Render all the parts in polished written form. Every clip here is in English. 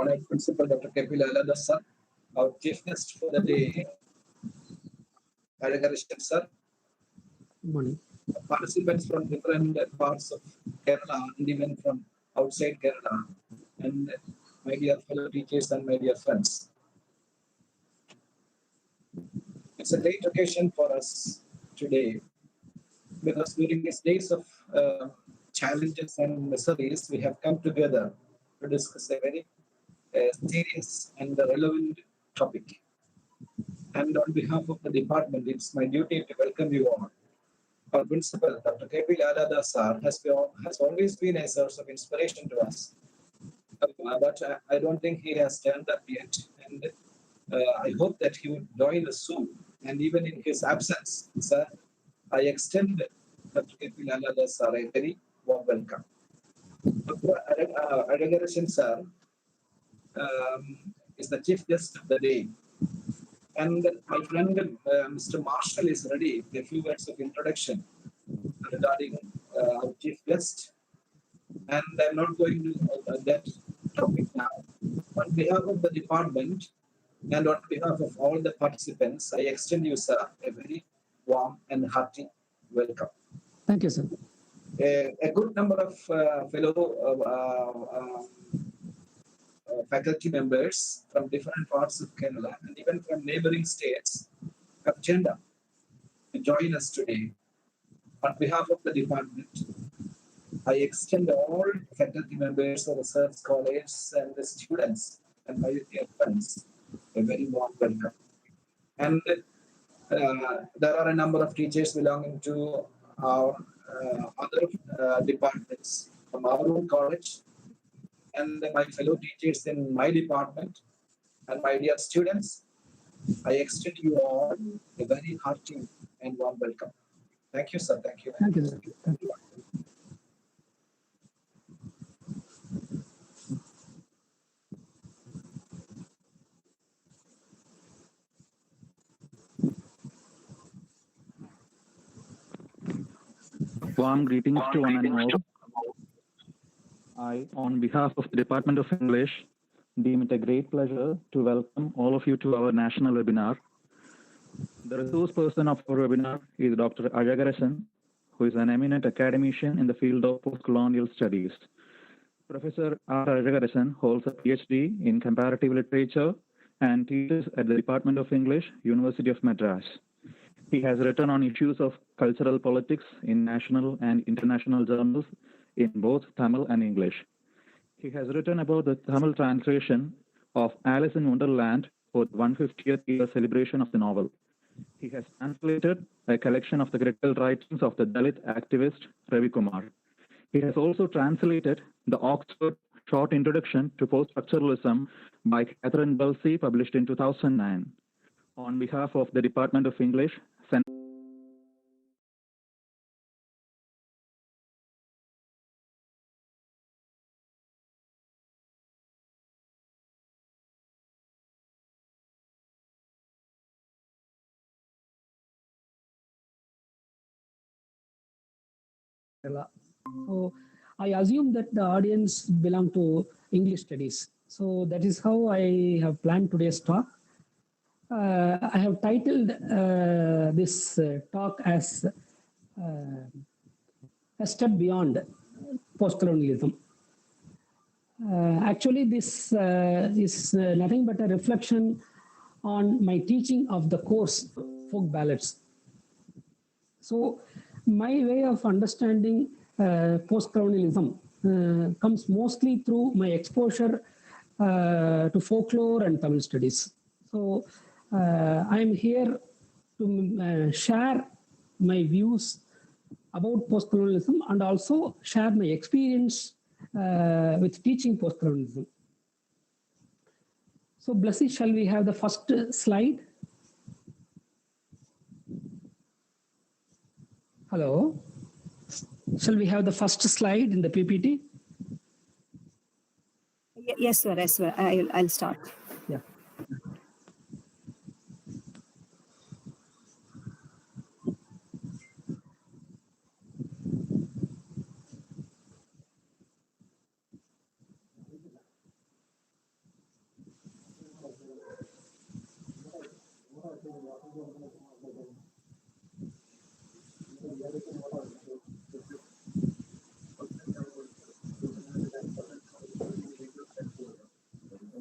Honored Principal Dr. Kapil Alada sir, our chief guest for the day, Adagarishan sir. Good morning. Participants from different parts of Kerala and even from outside Kerala, and my dear fellow teachers and my dear friends. It's a great occasion for us today because during these days of challenges and miseries, we have come together to discuss a very serious and relevant topic. And on behalf of the department, it's my duty to welcome you all. Our principal, Dr. Kapil Alada sir, has always been a source of inspiration to us. But I don't think he has turned up yet. And I hope that he would join us soon. And even in his absence, sir, I extend Dr. Kapil Alada sir a very warm welcome. Dr. Adagarishan sir is the chief guest of the day. And my friend Mr. Marshall is ready with a few words of introduction regarding our chief guest. And I'm not going to that topic now. On behalf of the department and on behalf of all the participants, I extend you, sir, a very warm and hearty welcome. Thank you, sir. A good number of fellow faculty members from different parts of Kerala and even from neighboring states have turned up to join us today. On behalf of the department, I extend all faculty members of research college and the students and my dear friends a very warm welcome. And there are a number of teachers belonging to our other departments from our own college and my fellow teachers in my department and my dear students. I extend you all a very hearty and warm welcome. Thank you, sir. Thank you. Thank you, sir. Thank you. Warm greetings to one and all. I, on behalf of the Department of English, deem it a great pleasure to welcome all of you to our national webinar. The resource person of our webinar is Dr. Adagarishan, who is an eminent academician in the field of postcolonial studies. Professor R. Adagarishan holds a PhD in comparative literature and teaches at the Department of English, University of Madras. He has written on issues of cultural politics in national and international journals in both Tamil and English. He has written about the Tamil translation of Alice in Wonderland for the 150th year celebration of the novel. He has translated a collection of the critical writings of the Dalit activist Ravi Kumar. He has also translated the Oxford Short Introduction to Post-Structuralism by Catherine Balsey, published in 2009. On behalf of the Department of English, So I assume that the audience belong to English studies. So that is how I have planned today's talk. I have titled this talk as A Step Beyond Postcolonialism. Actually, this is nothing but a reflection on my teaching of the course folk ballads. So my way of understanding postcolonialism comes mostly through my exposure to folklore and Tamil studies. So I am here to share my views about postcolonialism and also share my experience with teaching postcolonialism. So Blessy, shall we have the first slide? Hello? Shall we have the first slide in the PPT? Yes, sir. Yes, sir. I'll start. Yeah.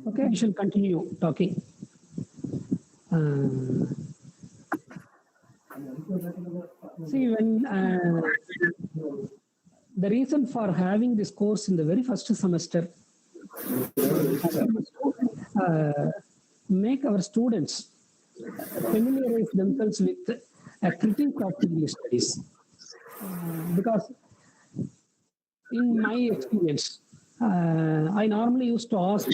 Okay, we shall continue talking. See, when the reason for having this course in the very first semester make our students familiarize themselves with a critique of English studies. Because in my experience, I normally used to ask the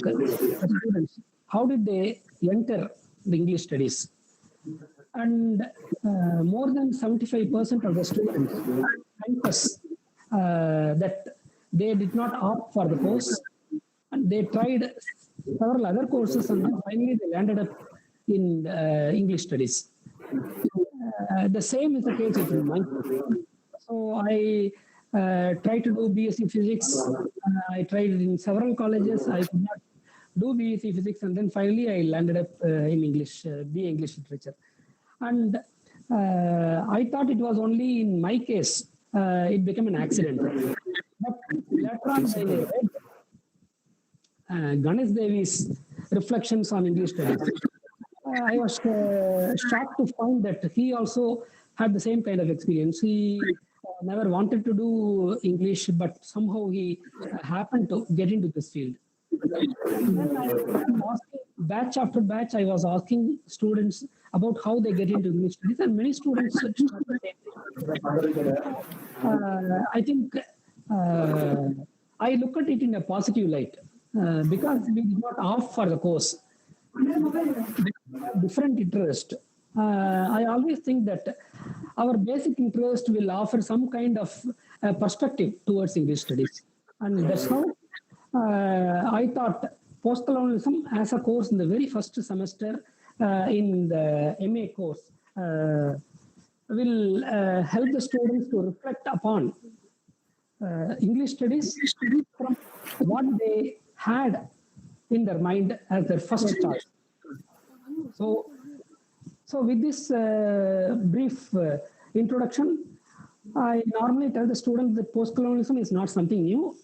students, how did they enter the English studies? And more than 75% of the students confess that they did not opt for the course, and they tried several other courses, and then finally they landed up in English studies. The same is the case with my course. So I tried to do BSc Physics. I tried in several colleges. I could not do BSc Physics, and then finally I landed up in English, BA English Literature. And I thought it was only in my case it became an accident. But later on, I read Ganesh Devi's reflections on English studies. I was shocked to find that he also had the same kind of experience. He never wanted to do English, but somehow he happened to get into this field. And then I was asking, batch after batch, I was asking students about how they get into English studies, and many students started the same thing. I think I look at it in a positive light because we did not opt for the course. Different interest. I always think that our basic interest will offer some kind of perspective towards English studies, and that's how I thought postcolonialism as a course in the very first semester in the MA course will help the students to reflect upon English studies from what they had in their mind as their first choice. So with this brief introduction, I normally tell the students that postcolonialism is not something new.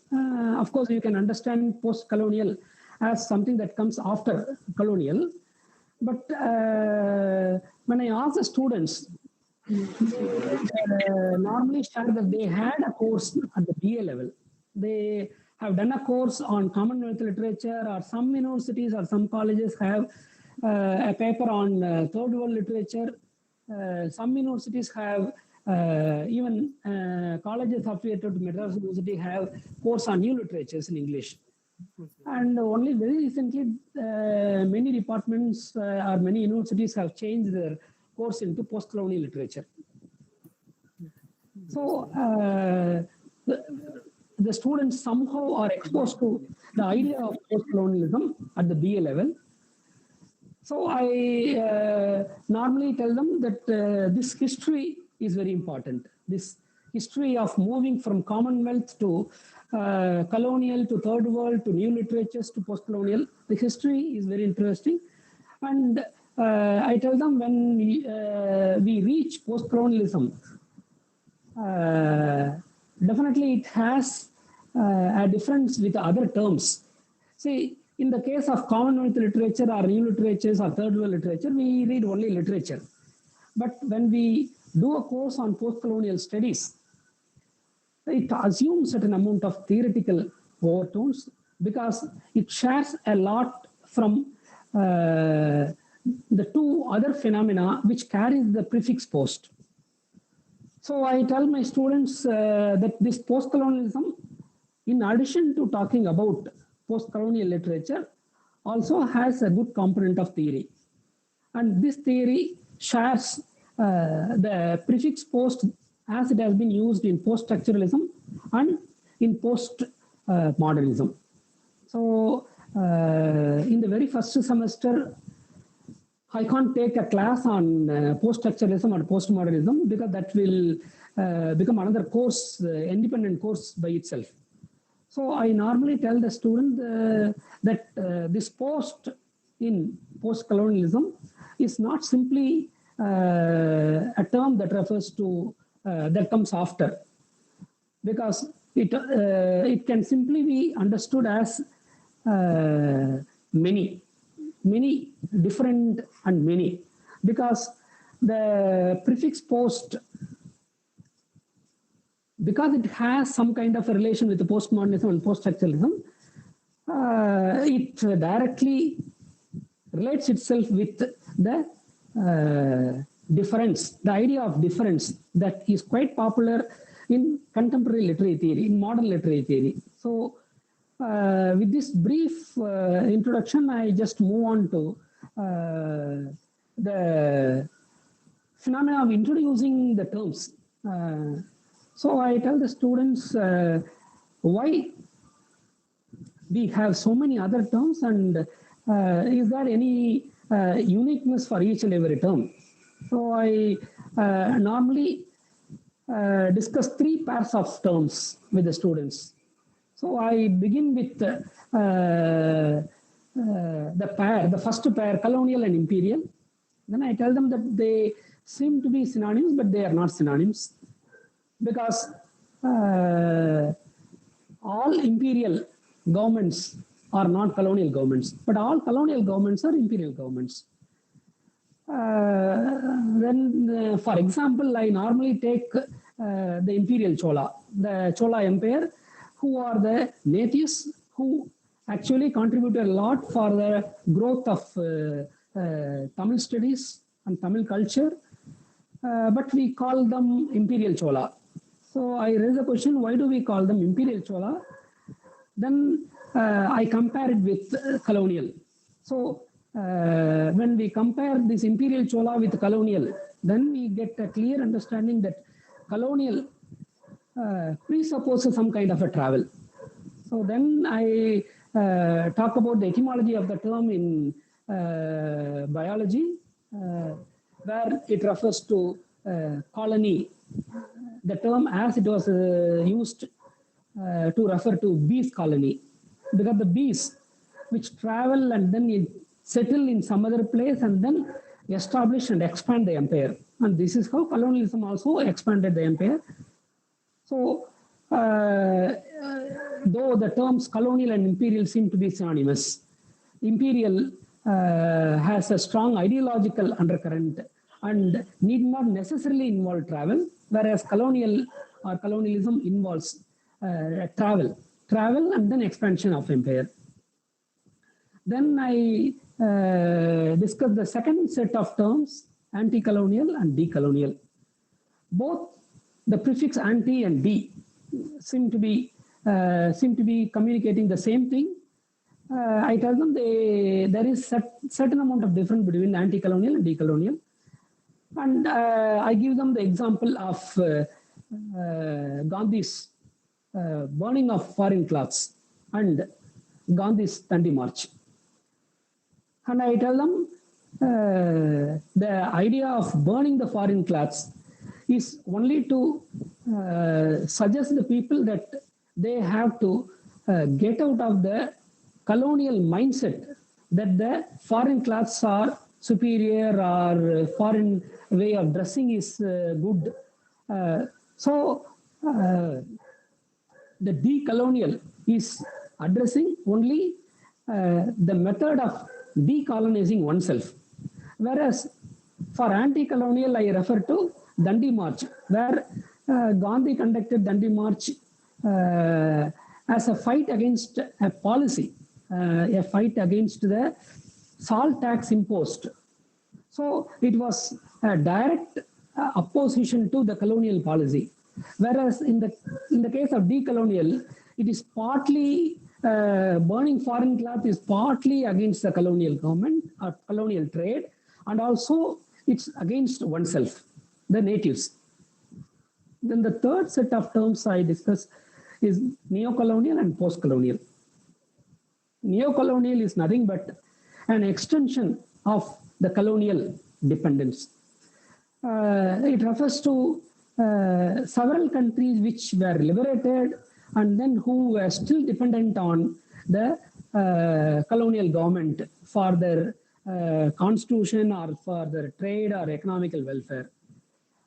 Of course, you can understand post-colonial as something that comes after colonial. But when I ask the students, normally share that they had a course at the BA level. They have done a course on Commonwealth literature, or some universities or some colleges have a paper on third world literature. Some universities have even colleges affiliated to Madras University have course on new literatures in English. And only very recently, many departments or many universities have changed their course into post-colonial literature. So the students somehow are exposed to the idea of post-colonialism at the BA level. So I normally tell them that this history is very important. This history of moving from Commonwealth to colonial to third world to new literatures to post-colonial, the history is very interesting. And I tell them when we reach post-colonialism, definitely it has a difference with other terms. See, in the case of Commonwealth literature or new literatures or third world literature, we read only literature. But when we do a course on post-colonial studies, it assumes certain amount of theoretical overtones because it shares a lot from the two other phenomena which carries the prefix post. So I tell my students that this post-colonialism, in addition to talking about post-colonial literature, also has a good component of theory. And this theory shares the prefix post as it has been used in post-structuralism and in post-modernism. So in the very first semester, I can't take a class on post-structuralism or post-modernism because that will become another course, independent course by itself. So I normally tell the student that this post in post-colonialism is not simply a term that refers to, that comes after, because it can simply be understood as many, different and many, because the prefix post, because it has some kind of a relation with the postmodernism and post-structuralism, it directly relates itself with the difference, the idea of difference that is quite popular in contemporary literary theory, in modern literary theory. So with this brief introduction, I just move on to the phenomena of introducing the terms. So I tell the students why we have so many other terms, and is there any uniqueness for each and every term. So I normally discuss 3 pairs of terms with the students. So I begin with the first pair, colonial and imperial. Then I tell them that they seem to be synonyms, but they are not synonyms, because all imperial governments are not colonial governments, but all colonial governments are imperial governments. Then, for example, I normally take the imperial Chola, the Chola Empire, who are the natives who actually contributed a lot for the growth of Tamil studies and Tamil culture, but we call them imperial Chola. So I raise the question, why do we call them imperial Chola? Then I compare it with colonial. So when we compare this imperial Chola with colonial, then we get a clear understanding that colonial presupposes some kind of a travel. So then I talk about the etymology of the term in biology, where it refers to colony. The term as it was used to refer to bees colony, because the bees which travel and then settle in some other place and then establish and expand the empire. And this is how colonialism also expanded the empire. So though the terms colonial and imperial seem to be synonymous, imperial has a strong ideological undercurrent and need not necessarily involve travel, whereas colonial or colonialism involves travel and then expansion of empire. Then I discuss the second set of terms, anti-colonial and decolonial. Both the prefix anti and de seem to be communicating the same thing. I tell them there is certain amount of difference between anti-colonial and decolonial, and I give them the example of Gandhi's burning of foreign clothes and Gandhi's Dandi March. And I tell them the idea of burning the foreign clothes is only to suggest the people that they have to get out of the colonial mindset that the foreign clothes are superior or foreign way of dressing is good. So the decolonial is addressing only the method of decolonizing oneself. Whereas for anti-colonial, I refer to Dandi March, where Gandhi conducted Dandi March as a fight against a policy, a fight against the salt tax imposed. So it was a direct opposition to the colonial policy. Whereas in the case of decolonial, it is partly burning foreign cloth is partly against the colonial government or colonial trade, and also it's against oneself, the natives. Then the third set of terms I discuss is neo-colonial and post-colonial. Neo-colonial is nothing but an extension of the colonial dependence. It refers to several countries which were liberated and then who were still dependent on the colonial government for their constitution or for their trade or economical welfare.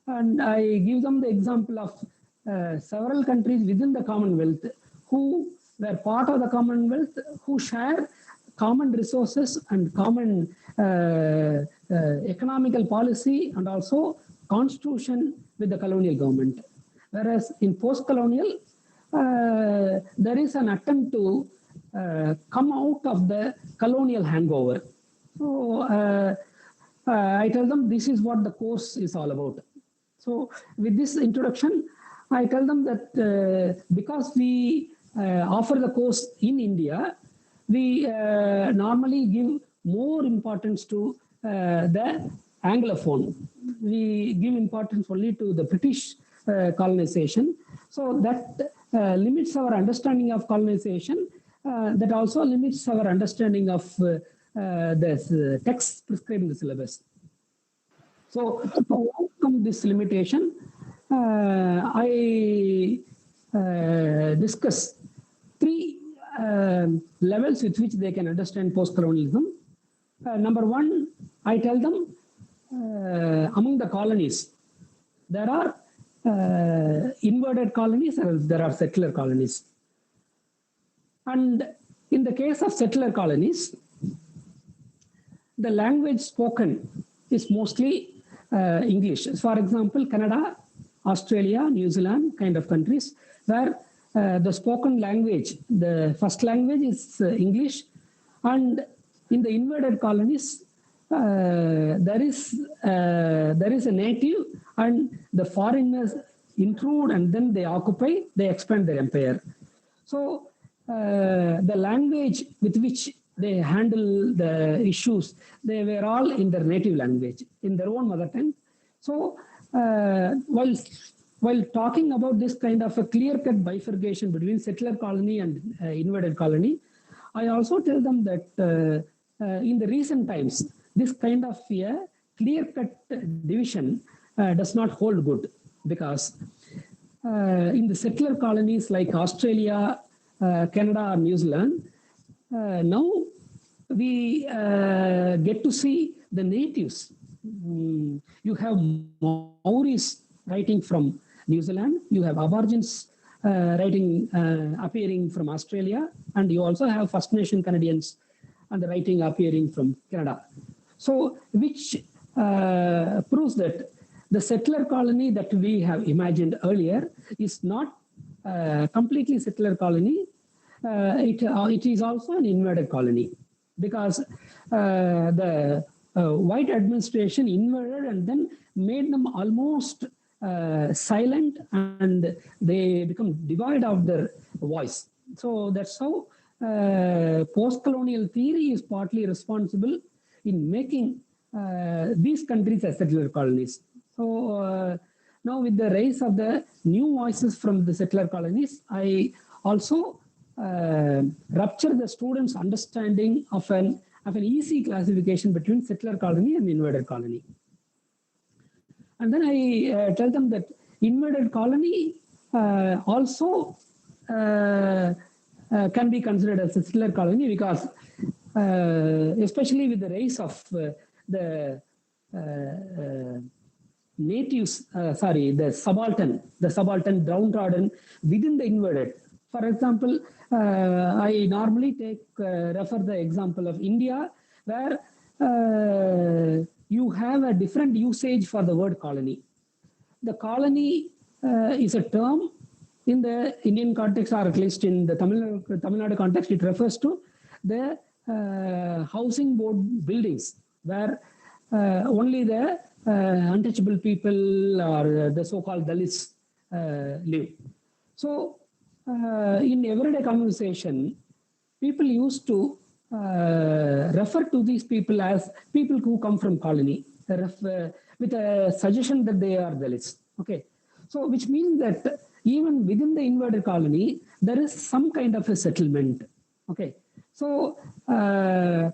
And I give them the example of several countries within the Commonwealth who were part of the Commonwealth, who share common resources and common economical policy and also constitution with the colonial government. Whereas in post-colonial, there is an attempt to come out of the colonial hangover. So I tell them this is what the course is all about. So with this introduction, I tell them that because we offer the course in India, we normally give more importance to the Anglophone. We give importance only to the British colonization. So that limits our understanding of colonization. That also limits our understanding of the texts prescribing the syllabus. So to overcome this limitation, I discuss three levels with which they can understand post-colonialism. Number one, I tell them among the colonies, there are inverted colonies and there are settler colonies. And in the case of settler colonies, the language spoken is mostly English. For example, Canada, Australia, New Zealand kind of countries where the spoken language, the first language is English, and in the inverted colonies, there is a native and the foreigners intrude and then they occupy, they expand their empire. So the language with which they handle the issues, they were all in their native language, in their own mother tongue. So while talking about this kind of a clear-cut bifurcation between settler colony and inverted colony, I also tell them that in the recent times, this kind of a clear-cut division does not hold good, because in the settler colonies like Australia, Canada, or New Zealand, now we get to see the natives. You have Maoris writing from New Zealand, you have Aborigines appearing from Australia, and you also have First Nation Canadians and the writing appearing from Canada. So which proves that the settler colony that we have imagined earlier is not completely settler colony. It is also an inverted colony, because the white administration invaded and then made them almost silent, and they become devoid of their voice. So that's how post-colonial theory is partly responsible in making these countries as settler colonies. So now with the rise of the new voices from the settler colonies, I also rupture the students' understanding of an easy classification between settler colony and inverted colony. And then I tell them that inverted colony also can be considered as a settler colony, because especially with the rise of the natives, the subaltern downtrodden within the inverted. For example, I normally refer the example of India, where you have a different usage for the word colony. The colony is a term in the Indian context, or at least in the Tamil Nadu context, it refers to the housing board buildings where only the untouchable people or the so-called Dalits live. So in everyday conversation, people used to refer to these people as people who come from colony, with a suggestion that they are Dalits. Okay, so which means that even within the inverted colony, there is some kind of a settlement. Okay, so I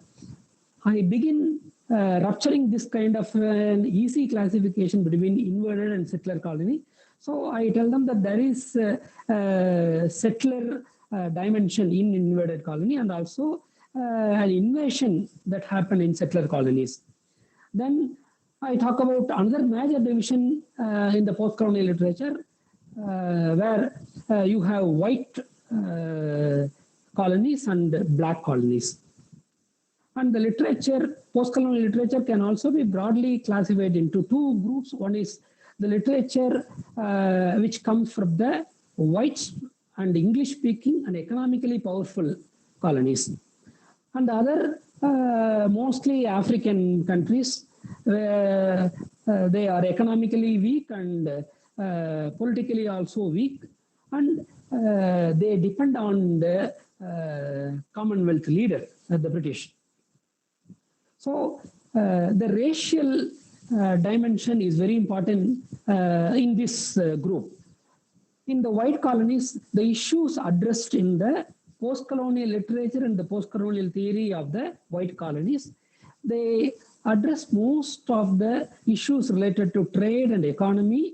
begin rupturing this kind of an easy classification between inverted and settler colony. So I tell them that there is a settler dimension in inverted colony, and also an invasion that happened in settler colonies. Then I talk about another major division in the post-colonial literature, where you have white colonies and black colonies. And the literature, post-colonial literature, can also be broadly classified into two groups. One is the literature which comes from the white and English-speaking and economically powerful colonies. And the other, mostly African countries, where they are economically weak and politically also weak, and they depend on the Commonwealth leader, the British. So the racial dimension is very important in this group. In the white colonies, the issues addressed in the post-colonial literature and the post-colonial theory of the white colonies, they address most of the issues related to trade and economy,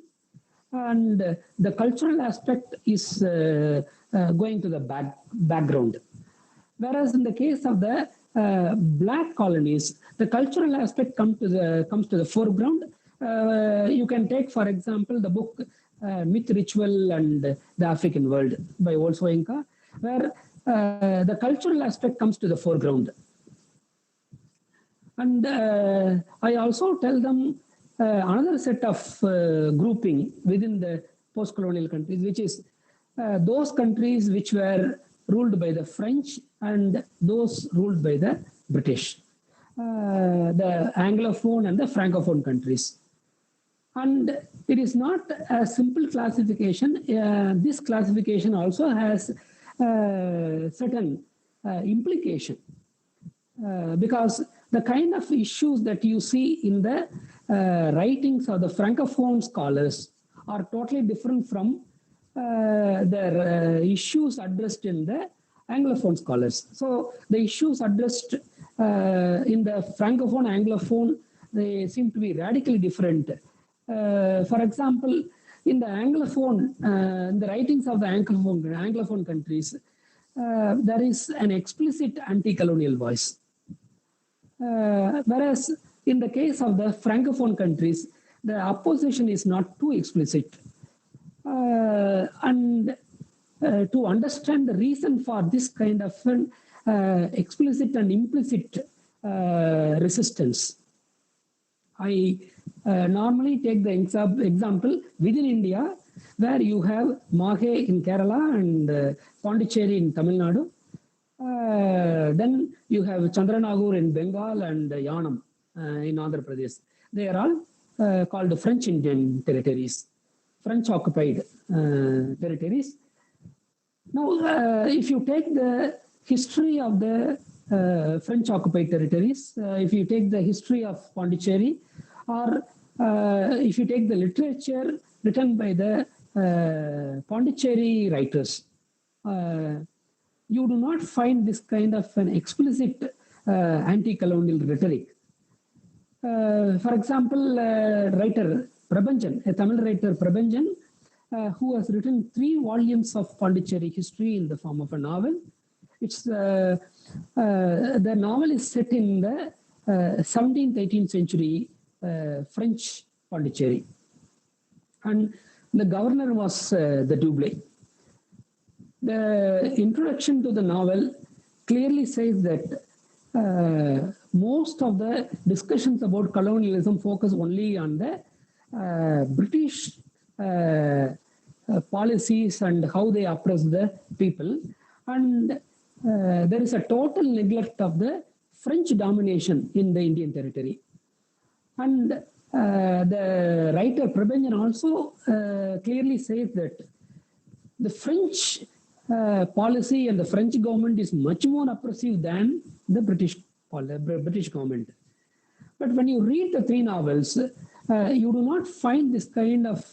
and the cultural aspect is going to the background. Whereas in the case of the black colonies, the cultural aspect comes to the foreground. You can take, for example, the book Myth, Ritual, and the African World by Olsoenka, where the cultural aspect comes to the foreground. And I also tell them another set of grouping within the post-colonial countries, which is those countries which were ruled by the French and those ruled by the British, the Anglophone and the Francophone countries. And it is not a simple classification. This classification also has certain implication, because the kind of issues that you see in the writings of the Francophone scholars are totally different from the issues addressed in the Anglophone scholars. So the issues addressed in the Francophone, Anglophone, they seem to be radically different. For example, in the Anglophone, in the writings of the Anglophone countries, there is an explicit anti-colonial voice. Whereas in the case of the Francophone countries, the opposition is not too explicit. And to understand the reason for this kind of explicit and implicit resistance, I normally take the example within India, where you have Mahe in Kerala and Pondicherry in Tamil Nadu. Then you have Chandranagur in Bengal and Yanam in Andhra Pradesh. They are all called French Indian territories, French occupied territories. Now, if you take the history of the French occupied territories, if you take the history of Pondicherry, or if you take the literature written by the Pondicherry writers, you do not find this kind of an explicit anti-colonial rhetoric. For example, writer Prabhanjan, a Tamil writer Prabhanjan, who has written 3 volumes of Pondicherry history in the form of a novel. It's the novel is set in the 17th, 18th century French Pondicherry, and the governor was the Doublé. The introduction to the novel clearly says that most of the discussions about colonialism focus only on the British policies and how they oppress the people, and there is a total neglect of the French domination in the Indian territory. And the writer Prabhanjan also clearly says that the French policy and the French government is much more oppressive than the British government. But when you read the 3 novels, you do not find this kind of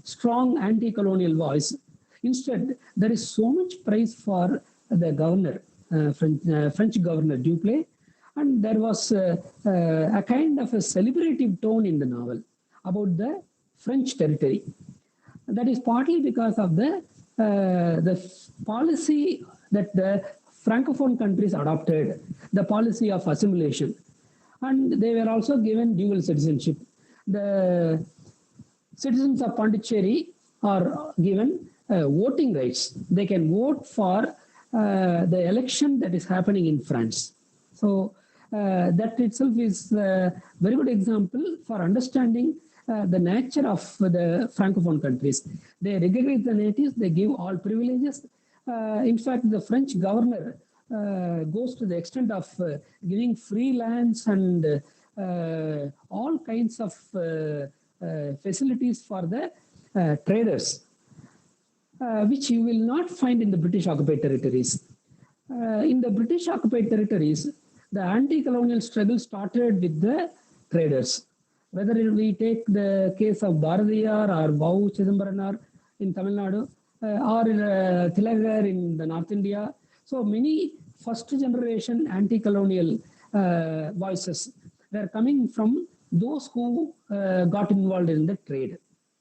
strong anti-colonial voice. Instead, there is so much praise for the governor, French governor Doublé, and there was a kind of a celebrative tone in the novel about the French territory. That is partly because of the policy that the Francophone countries adopted the policy of assimilation, and they were also given dual citizenship. The citizens of Pondicherry are given voting rights. They can vote for the election that is happening in France. So that itself is a very good example for understanding the nature of the Francophone countries. They recognize the natives, they give all privileges. In fact, the French governor goes to the extent of giving free lands and all kinds of facilities for the traders, which you will not find in the British occupied territories. In the British occupied territories, the anti-colonial struggle started with the traders. Whether we take the case of Bharadiyar or Bau Chidambaran in Tamil Nadu, or Tilagar in the North India. So many first generation anti-colonial voices were coming from those who got involved in the trade.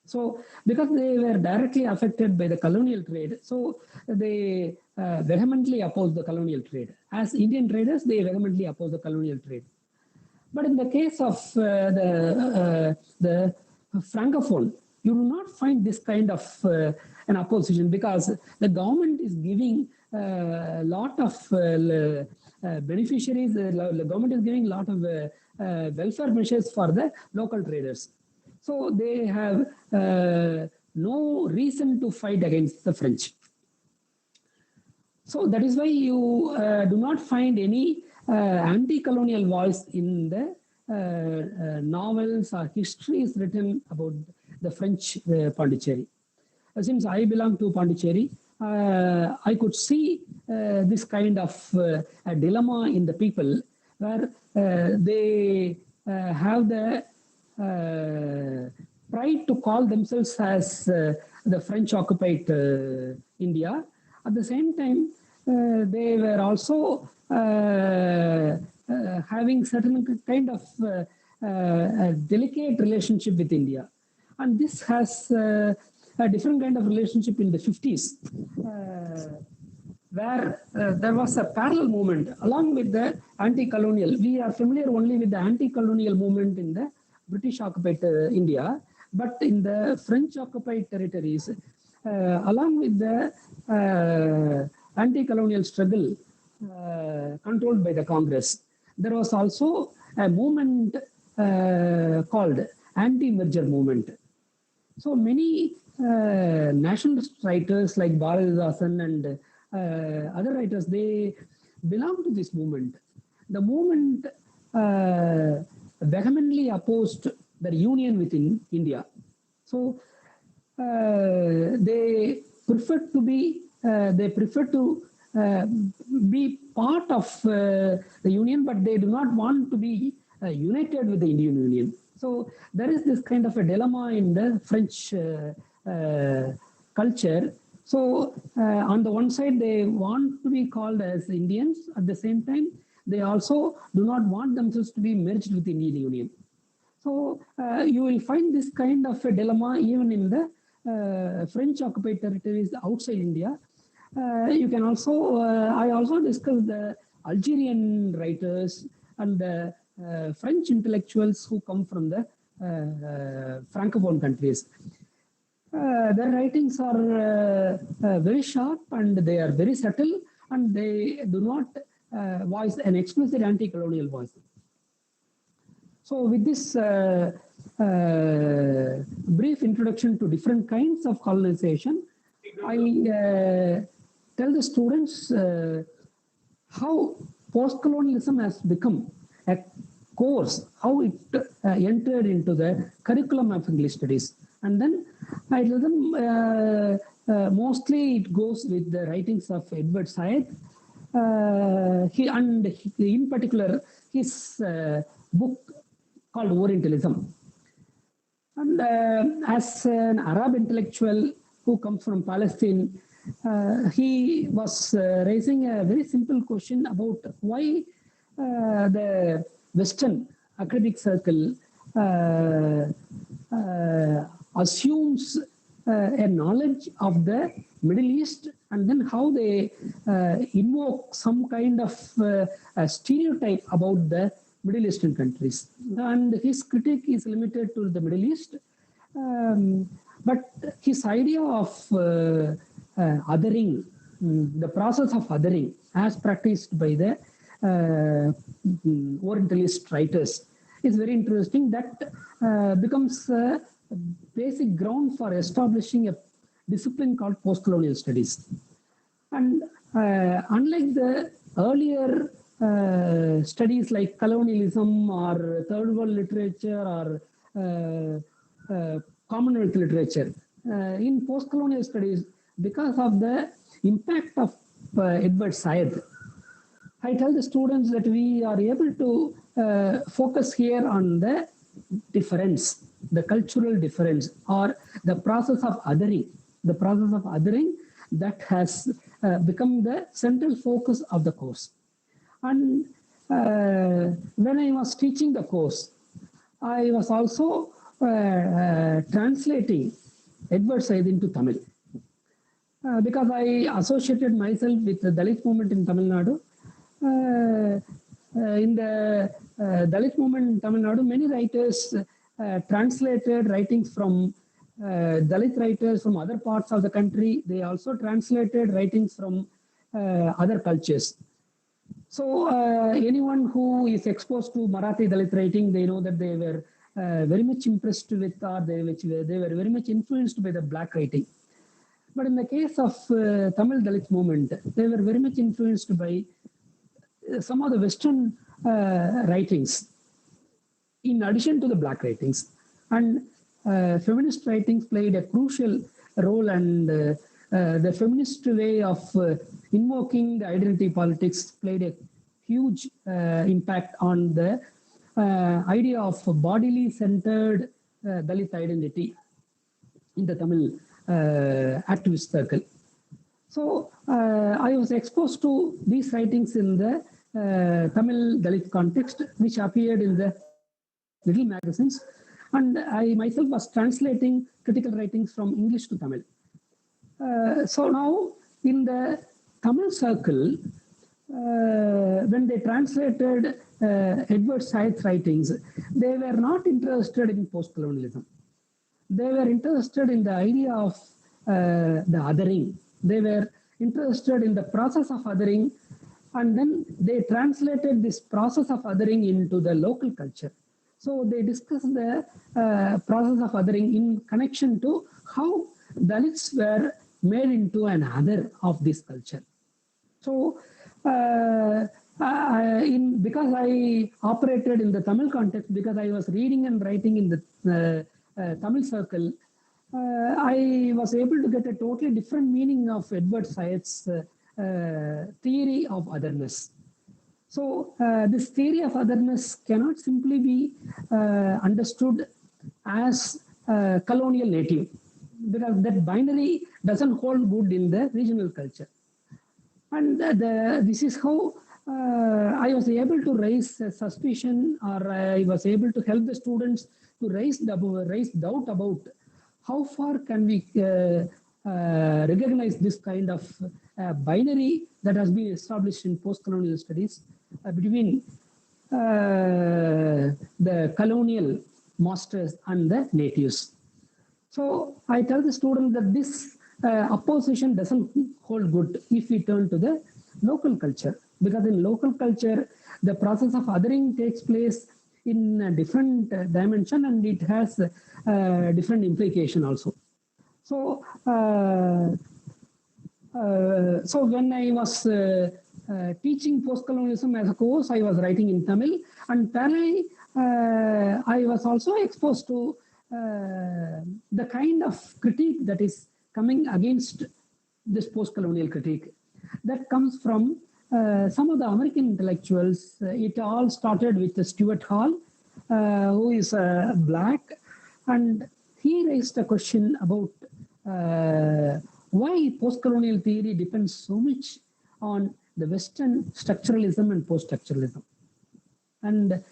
So because they were directly affected by the colonial trade, so they vehemently opposed the colonial trade. As Indian traders, they vehemently opposed the colonial trade. But in the case of the Francophone, you do not find this kind of an opposition, because the government is giving a lot of beneficiaries, the government is giving a lot of welfare measures for the local traders. So they have no reason to fight against the French. So that is why you do not find any anti-colonial voice in the novels or histories written about the French Pondicherry. Since I belong to Pondicherry, I could see this kind of a dilemma in the people, where they have the pride to call themselves as the French occupied India. At the same time, they were also having certain kind of a delicate relationship with India. And this has a different kind of relationship in the 50s, where there was a parallel movement along with the anti-colonial. We are familiar only with the anti-colonial movement in the British occupied India, but in the French occupied territories, along with the anti-colonial struggle controlled by the Congress, there was also a movement called anti-merger movement. So many nationalist writers like Bharatidasan and other writers, they belong to this movement. The movement vehemently opposed the union within India. So they prefer to be part of the union, but they do not want to be united with the Indian Union. So there is this kind of a dilemma in the French culture. So on the one side, they want to be called as Indians. At the same time, they also do not want themselves to be merged with the Indian Union. So you will find this kind of a dilemma even in the French occupied territories outside India. You can also, I also discussed the Algerian writers and the French intellectuals who come from the Francophone countries. Their writings are very sharp and they are very subtle, and they do not voice an explicit anti-colonial voice. So with this brief introduction to different kinds of colonization, I tell the students how postcolonialism has become a course, how it entered into the curriculum of English studies. And then I tell them mostly it goes with the writings of Edward Said, and in particular his book called Orientalism. And as an Arab intellectual who comes from Palestine, he was raising a very simple question about why the Western academic circle assumes a knowledge of the Middle East and then how they invoke some kind of a stereotype about the Middle Eastern countries. And his critique is limited to the Middle East, but his idea of othering, the process of othering as practiced by the Orientalist writers is very interesting. That becomes a basic ground for establishing a discipline called postcolonial studies. And unlike the earlier studies like colonialism or third world literature or Commonwealth literature, in postcolonial studies, because of the impact of Edward Said, I tell the students that we are able to focus here on the difference, the cultural difference, or the process of othering, that has become the central focus of the course. And when I was teaching the course, I was also translating Edward Said into Tamil. Because I associated myself with the Dalit movement in Tamil Nadu. In the Dalit movement in Tamil Nadu, many writers translated writings from Dalit writers from other parts of the country. They also translated writings from other cultures. So anyone who is exposed to Marathi Dalit writing, they know that they were very much impressed with, or they were very much influenced by the black writing. But in the case of Tamil Dalit movement, they were very much influenced by some of the Western writings, in addition to the black writings. And feminist writings played a crucial role, and the feminist way of invoking the identity politics played a huge impact on the idea of bodily centered Dalit identity in the Tamil activist circle. So I was exposed to these writings in the Tamil Dalit context, which appeared in the little magazines, and I myself was translating critical writings from English to Tamil. So now in the Tamil circle, when they translated Edward Said's writings, they were not interested in postcolonialism. They were interested in the idea of the othering. They were interested in the process of othering, and then they translated this process of othering into the local culture. So they discussed the process of othering in connection to how Dalits were made into an other of this culture. So because I operated in the Tamil context, because I was reading and writing in the Tamil circle, I was able to get a totally different meaning of Edward Said's theory of otherness. So this theory of otherness cannot simply be understood as colonial native, because that binary doesn't hold good in the regional culture. And this is how I was able to raise suspicion, or I was able to help the students to raise doubt about how far can we recognize this kind of binary that has been established in post-colonial studies between the colonial masters and the natives. So I tell the student that this opposition doesn't hold good if we turn to the local culture, because in local culture, the process of othering takes place in a different dimension, and it has different implication also. So, so when I was teaching postcolonialism as a course, I was writing in Tamil, and parallelly, I was also exposed to the kind of critique that is coming against this post-colonial critique that comes from some of the American intellectuals. It all started with Stuart Hall, who is black, and he raised a question about why post-colonial theory depends so much on the Western structuralism and post-structuralism. And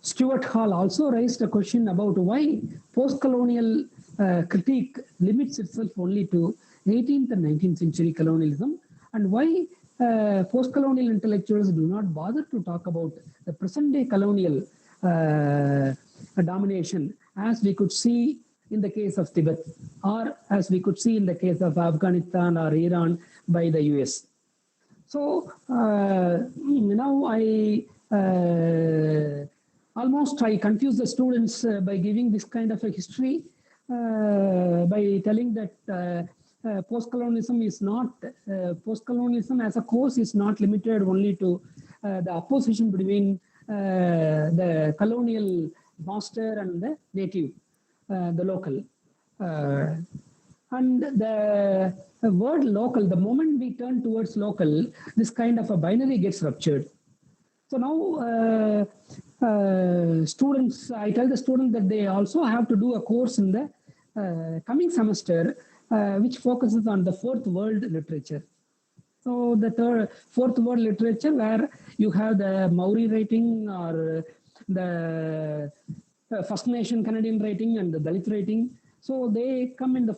Stuart Hall also raised a question about why post-colonial critique limits itself only to 18th and 19th century colonialism, and why post-colonial intellectuals do not bother to talk about the present-day colonial domination, as we could see in the case of Tibet, or as we could see in the case of Afghanistan or Iran by the US. So now I confuse the students by giving this kind of a history, by telling that post-colonialism is not, post-colonialism as a course is not limited only to the opposition between the colonial master and the native, the local. And the word local, the moment we turn towards local, this kind of a binary gets ruptured. So now students, I tell the students that they also have to do a course in the coming semester, which focuses on the fourth world literature. So the fourth world literature, where you have the Maori writing or the First Nation Canadian writing and the Dalit writing. So they come in the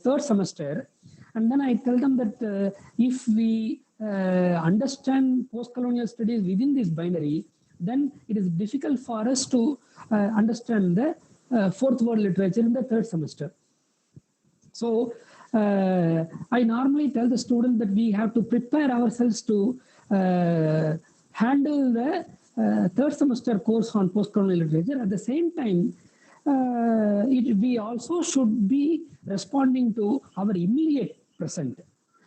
third semester. And then I tell them that if we understand post-colonial studies within this binary, then it is difficult for us to understand the fourth world literature in the third semester. So I normally tell the student that we have to prepare ourselves to handle the third semester course on post-colonial literature. At the same time, we also should be responding to our immediate present.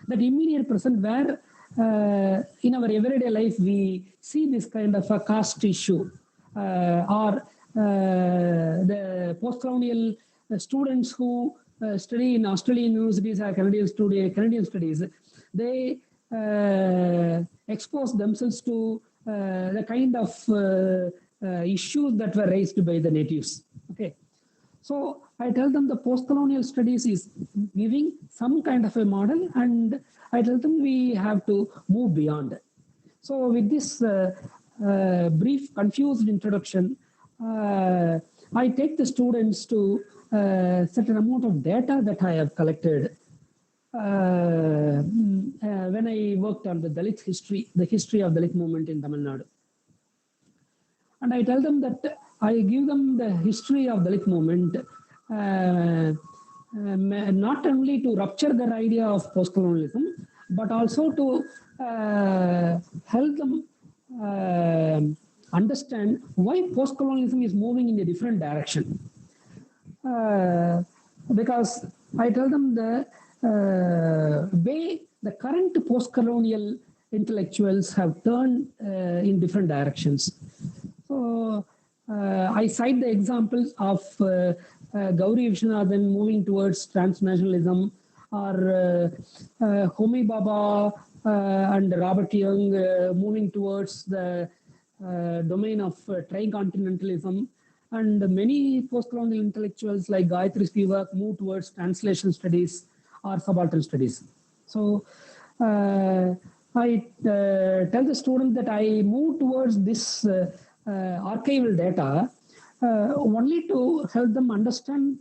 That immediate present where in our everyday life we see this kind of a caste issue, or the post-colonial students who study in Australian universities or Canadian studies, they expose themselves to the kind of issues that were raised by the natives. Okay, so I tell them the post-colonial studies is giving some kind of a model, and I tell them we have to move beyond. So with this brief, confused introduction, I take the students to certain amount of data that I have collected when I worked on the Dalit history, the history of Dalit movement in Tamil Nadu. And I tell them that I give them the history of Dalit movement, not only to rupture their idea of post-colonialism, but also to help them understand why post-colonialism is moving in a different direction. Because I tell them the way the current post-colonial intellectuals have turned in different directions. So I cite the examples of Gauri Viswanathan moving towards transnationalism, or Homi Bhabha and Robert Young moving towards the domain of tricontinentalism, and many post-colonial intellectuals like Gayatri Spivak move towards translation studies or subaltern studies. So I tell the student that I move towards this archival data only to help them understand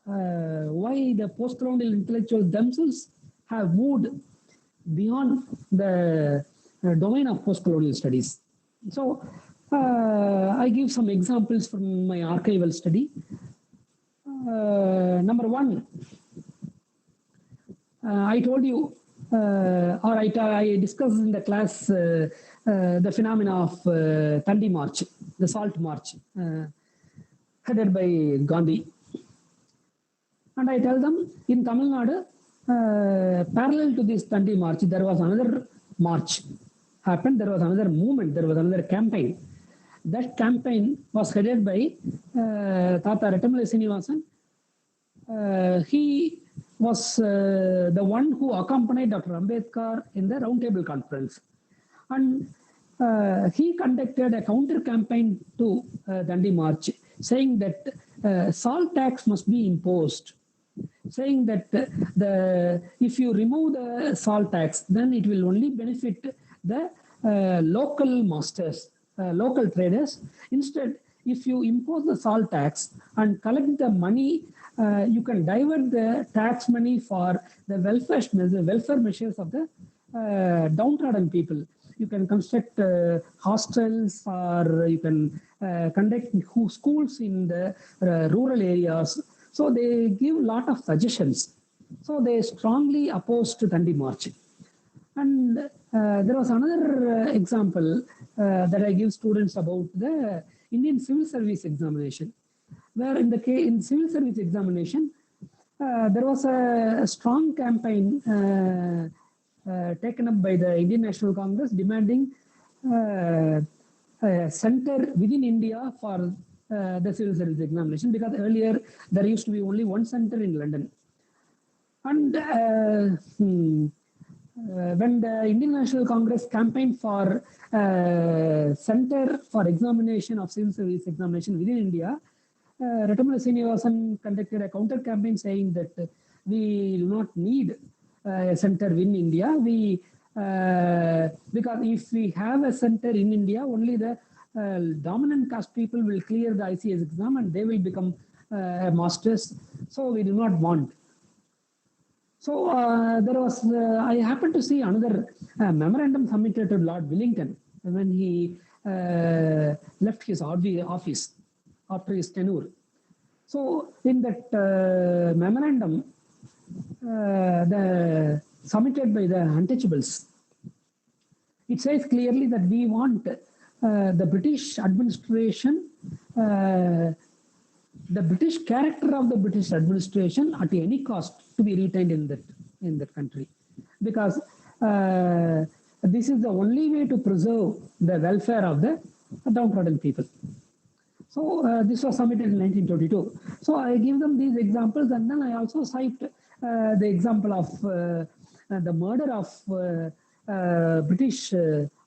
why the post-colonial intellectuals themselves have moved beyond the domain of post-colonial studies. So I give some examples from my archival study. Number one, I told you, or I discussed in the class the phenomena of Tandi March, the Salt March, headed by Gandhi. And I tell them, in Tamil Nadu, parallel to this Tandi March, there was another march happened, there was another movement, there was another campaign. That campaign was headed by Tata Rettamala Srinivasan. He was the one who accompanied Dr. Ambedkar in the Roundtable Conference. And he conducted a counter campaign to Dandi March, saying that salt tax must be imposed, saying that if you remove the salt tax, then it will only benefit the local masters, local traders. Instead, if you impose the salt tax and collect the money, you can divert the tax money for the welfare measures of the downtrodden people. You can construct hostels, or you can conduct schools in the rural areas. So they give a lot of suggestions. So they strongly opposed to Dandi March. And there was another example that I give students about the Indian civil service examination, where in civil service examination, there was a strong campaign taken up by the Indian National Congress demanding a center within India for the civil service examination, because earlier there used to be only one center in London. And when the Indian National Congress campaigned for center for examination of civil service examination within India, Rattamala Srinivasan conducted a counter campaign saying that we do not need a center in India. Because if we have a center in India, only the dominant caste people will clear the ICS exam and they will become masters. So we do not want. So there was, I happened to see another memorandum submitted to Lord Wellington when he left his office after his tenure. So in that memorandum, submitted by the untouchables, it says clearly that we want the British administration, the British character of the British administration at any cost to be retained in that country, because this is the only way to preserve the welfare of the downtrodden people. So this was submitted in 1922. So I give them these examples, and then I also cite the example of the murder of British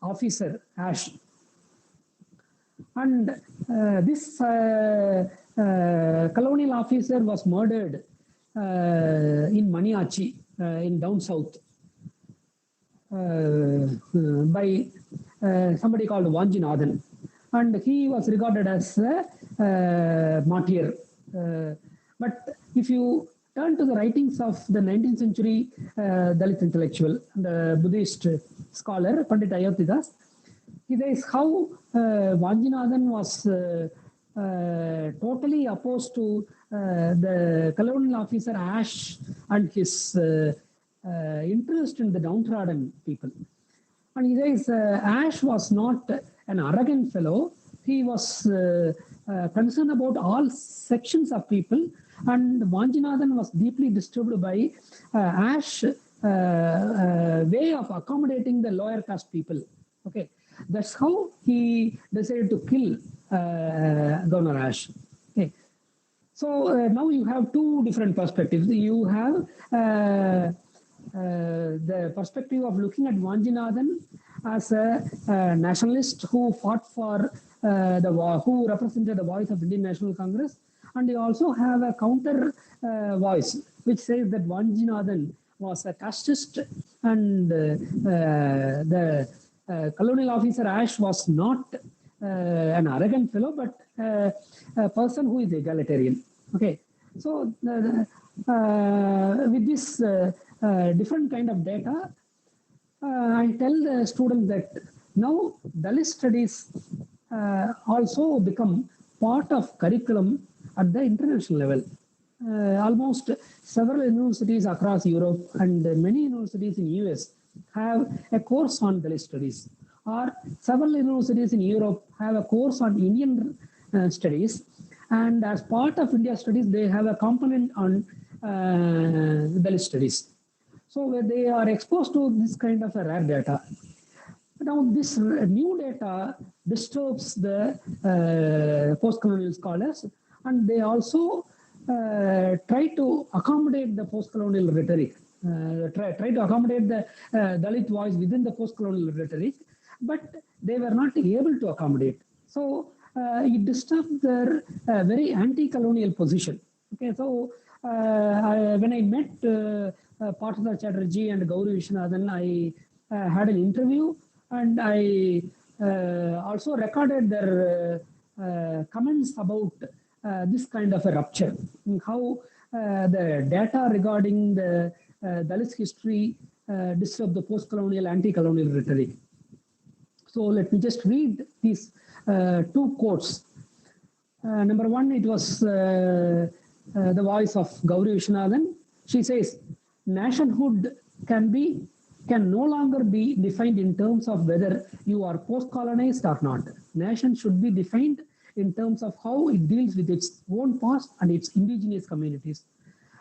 officer Ash. And this colonial officer was murdered in Maniachi, in down south, by somebody called Vanjinathan. And he was regarded as a martyr. But if you turn to the writings of the 19th century Dalit intellectual, the Buddhist scholar, Pandit Ayodhyadas, he says how Vanjinathan was totally opposed to the colonial officer Ash and his interest in the downtrodden people. And he says Ash was not an arrogant fellow. He was concerned about all sections of people, and Vanjinathan was deeply disturbed by Ash's way of accommodating the lower caste people. Okay, that's how he decided to kill Governor Ash. Okay, so now you have two different perspectives. You have the perspective of looking at Vanjinathan as a nationalist who fought for who represented the voice of Indian National Congress, and you also have a counter voice which says that Vanjinathan was a casteist, and the colonial officer Ash was not an arrogant fellow, but a person who is egalitarian. Okay, so with this different kind of data, I tell the students that now Dalit studies also become part of curriculum at the international level. Almost several universities across Europe and many universities in US have a course on Dalit studies, or several universities in Europe have a course on Indian studies, and as part of India studies they have a component on Dalit studies. So they are exposed to this kind of a rare data. Now this new data disturbs the post-colonial scholars, and they also try to accommodate the post-colonial rhetoric, try to accommodate the Dalit voice within the post-colonial rhetoric, but they were not able to accommodate. So it disturbed their very anti-colonial position. Okay, so when I met Partha Chatterjee and Gauri Vishwanathan, I had an interview, and I also recorded their comments about this kind of a rupture, how the data regarding the Dalit history disturb the post-colonial, anti-colonial rhetoric. So let me just read these two quotes. Number one, it was the voice of Gauri Vishwanathan. She says, nationhood can no longer be defined in terms of whether you are post-colonized or not. Nation should be defined in terms of how it deals with its own past and its indigenous communities.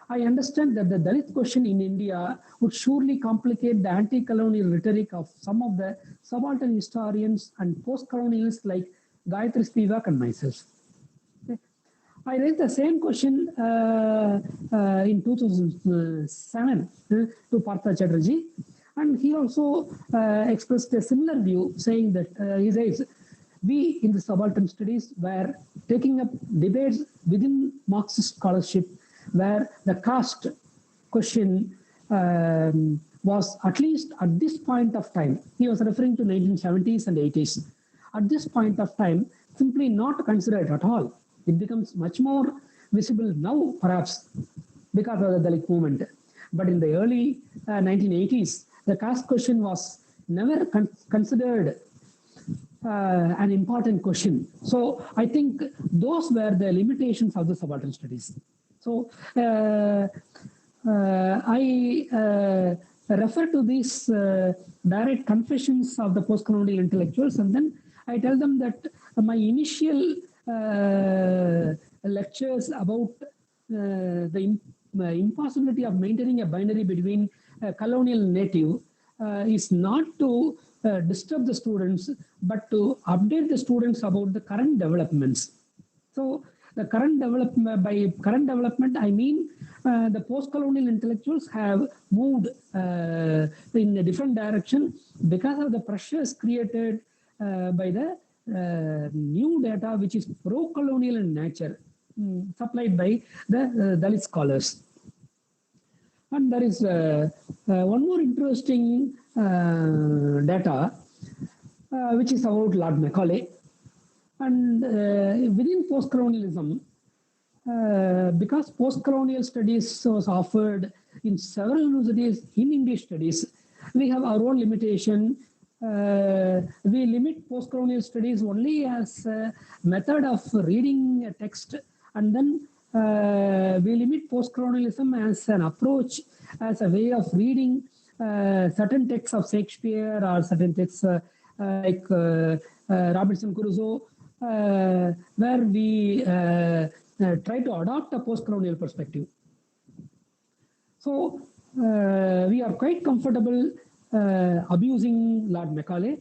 I understand that the Dalit question in India would surely complicate the anti-colonial rhetoric of some of the subaltern historians and post-colonialists like Gayatri Spivak and myself. Okay. I raised the same question in 2007 to Partha Chatterjee, and he also expressed a similar view, saying that he says, we in the subaltern studies were taking up debates within Marxist scholarship where the caste question was, at least at this point of time, he was referring to 1970s and 80s, at this point of time, simply not considered at all. It becomes much more visible now, perhaps, because of the Dalit movement. But in the early 1980s, the caste question was never considered an important question. So I think those were the limitations of the subaltern studies. So I refer to these direct confessions of the post-colonial intellectuals, and then I tell them that my initial lectures about the impossibility of maintaining a binary between colonial and native is not to disturb the students, but to update the students about the current developments. So the current development, by current development, I mean the post-colonial intellectuals have moved in a different direction because of the pressures created by the new data, which is pro-colonial in nature, supplied by the Dalit scholars. And there is one more interesting data, which is about Lord Macaulay. And within post-colonialism, because post-colonial studies was offered in several universities in English studies, we have our own limitation. We limit post-colonial studies only as a method of reading a text, and then we limit post-colonialism as an approach, as a way of reading certain texts of Shakespeare or certain texts like Robinson Crusoe, where we try to adopt a post-colonial perspective. So we are quite comfortable abusing Lord Macaulay,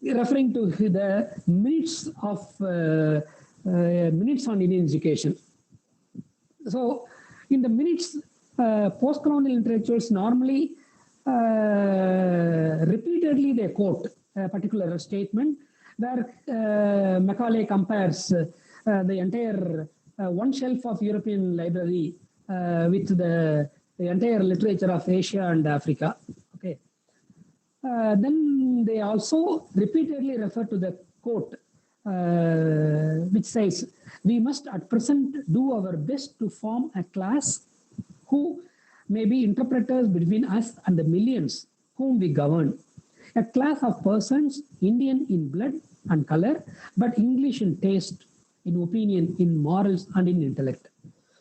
referring to the minutes of minutes on Indian education. So in the minutes, post-colonial intellectuals normally repeatedly they quote a particular statement where Macaulay compares the entire one shelf of European library with the entire literature of Asia and Africa. Okay. Then they also repeatedly refer to the quote, which says, we must at present do our best to form a class who may be interpreters between us and the millions whom we govern. A class of persons, Indian in blood and color, but English in taste, in opinion, in morals, and in intellect.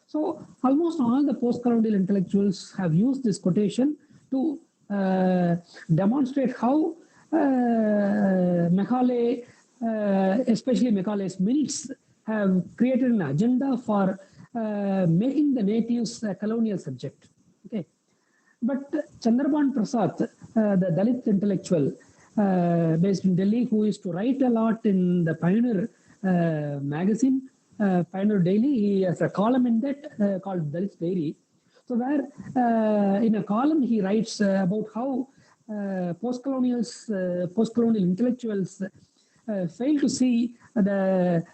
So almost all the post-colonial intellectuals have used this quotation to demonstrate how Macaulay, especially Macaulay's minutes, have created an agenda for making the natives a colonial subject. Okay. But Chandrabhan Prasad, the Dalit intellectual based in Delhi, who used to write a lot in the Pioneer magazine, Pioneer Daily, he has a column in that called Dalit Diary. So where in a column he writes about how post-colonial intellectuals fail to see the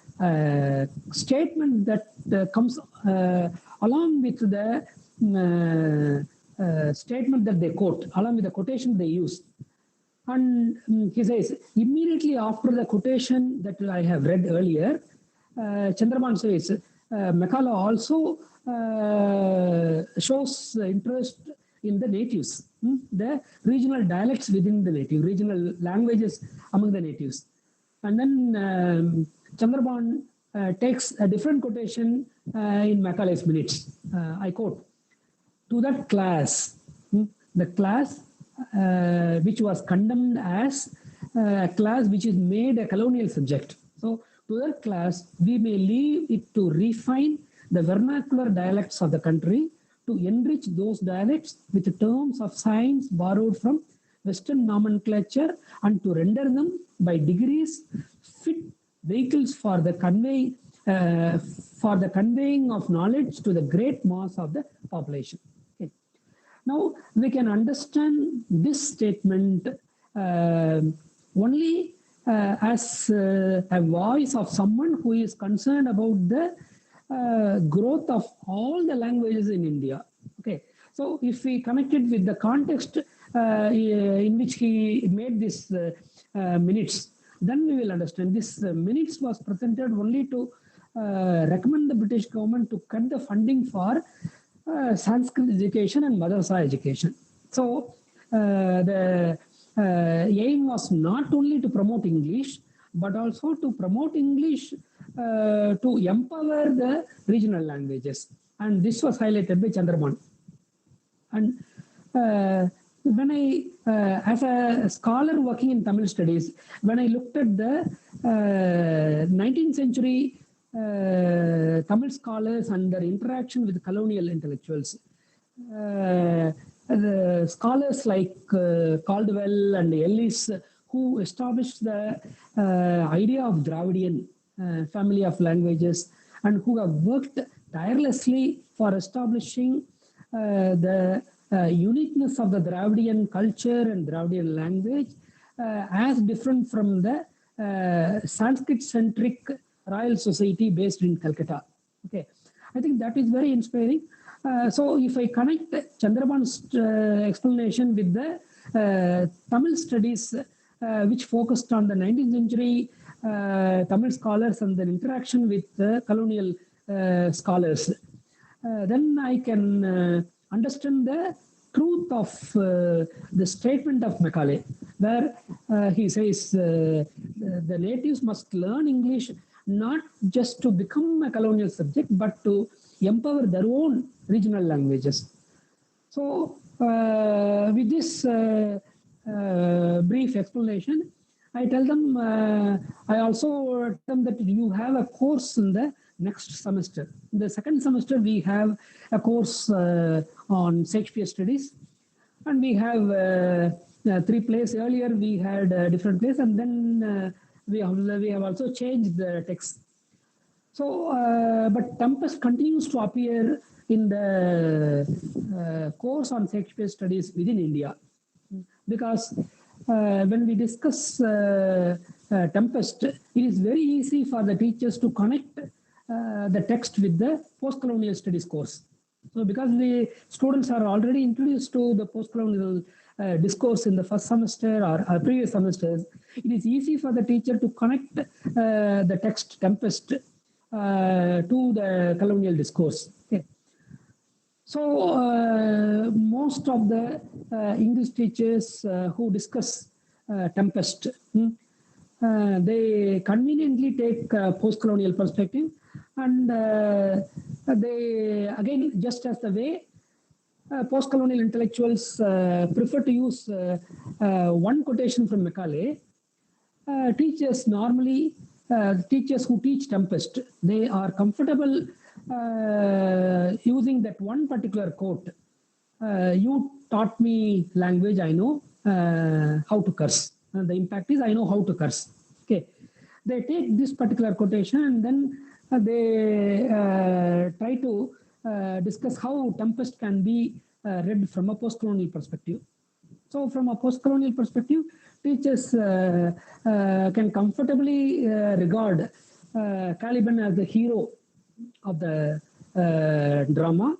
statement that comes along with the statement that they quote, along with the quotation they use. And he says, immediately after the quotation that I have read earlier, Chandraban says, Macaulay also shows interest in the natives, the regional dialects within the native, regional languages among the natives. And then Chandraban takes a different quotation in Macaulay's minutes. I quote, to that class, the class which was condemned as a class which is made a colonial subject. So to that class, we may leave it to refine the vernacular dialects of the country, to enrich those dialects with terms of science borrowed from Western nomenclature, and to render them by degrees fit vehicles for the conveying of knowledge to the great mass of the population. Okay. Now we can understand this statement only as a voice of someone who is concerned about the growth of all the languages in India. Okay, so if we connect it with the context in which he made this minutes, then we will understand this minutes was presented only to recommend the British government to cut the funding for Sanskrit education and Madrasa education. So the aim was not only to promote English, but also to promote English to empower the regional languages. And this was highlighted by Chandraban. And when I, as a scholar working in Tamil studies, when I looked at the 19th century Tamil scholars and their interaction with colonial intellectuals, the scholars like Caldwell and Ellis, who established the idea of Dravidian family of languages, and who have worked tirelessly for establishing the uniqueness of the Dravidian culture and Dravidian language as different from the Sanskrit-centric Royal Society based in Calcutta. Okay, I think that is very inspiring. So if I connect Chandraban's explanation with the Tamil studies, which focused on the 19th century Tamil scholars and their interaction with the colonial scholars, then I can understand the truth of the statement of Macaulay, where he says the natives must learn English not just to become a colonial subject, but to empower their own regional languages. So with this brief explanation, I tell them, I also tell them that you have a course in the next semester. In the second semester, we have a course on Shakespeare studies, and we have 3 plays. Earlier we had different plays, and then we have also changed the text. So, but Tempest continues to appear in the course on Shakespeare studies within India, because when we discuss Tempest, it is very easy for the teachers to connect the text with the post-colonial studies course. So because the students are already introduced to the post-colonial discourse in the first semester or previous semesters, it is easy for the teacher to connect the text Tempest to the colonial discourse. Okay. So most of the English teachers who discuss Tempest, they conveniently take post-colonial perspective, and they, again, just as the way post-colonial intellectuals prefer to use one quotation from Macaulay, teachers normally, teachers who teach Tempest, they are comfortable using that one particular quote. You taught me language, I know how to curse. The impact is I know how to curse. Okay, they take this particular quotation and then they try to discuss how Tempest can be read from a post-colonial perspective. So from a post-colonial perspective, teachers can comfortably regard Caliban as the hero of the drama,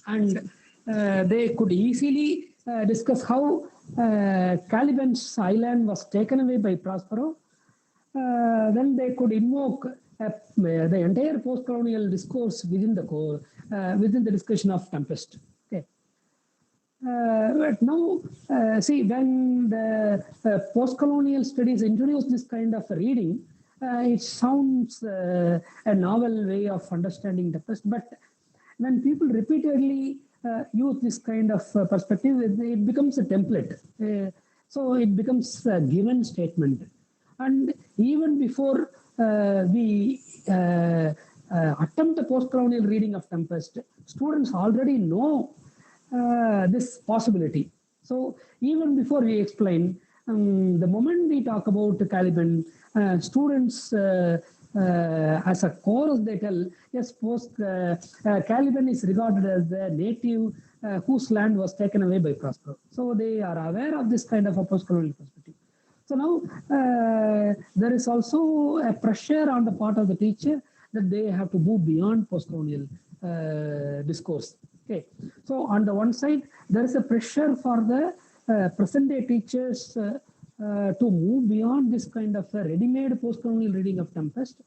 and they could easily discuss how Caliban's island was taken away by Prospero, then they could invoke the entire post-colonial discourse within the discussion of Tempest. Okay. But now, see, when the post-colonial studies introduce this kind of reading, it sounds a novel way of understanding Tempest. But when people repeatedly use this kind of perspective, it becomes a template. So it becomes a given statement. And even before we attempt the post-colonial reading of Tempest, students already know this possibility. So even before we explain, the moment we talk about Caliban, students as a chorus they tell, yes, Caliban is regarded as the native whose land was taken away by Prospero. So they are aware of this kind of a post-colonial perspective. So now there is also a pressure on the part of the teacher that they have to move beyond post-colonial discourse. Okay. So on the one side, there is a pressure for the present-day teachers to move beyond this kind of ready-made post-colonial reading of Tempest.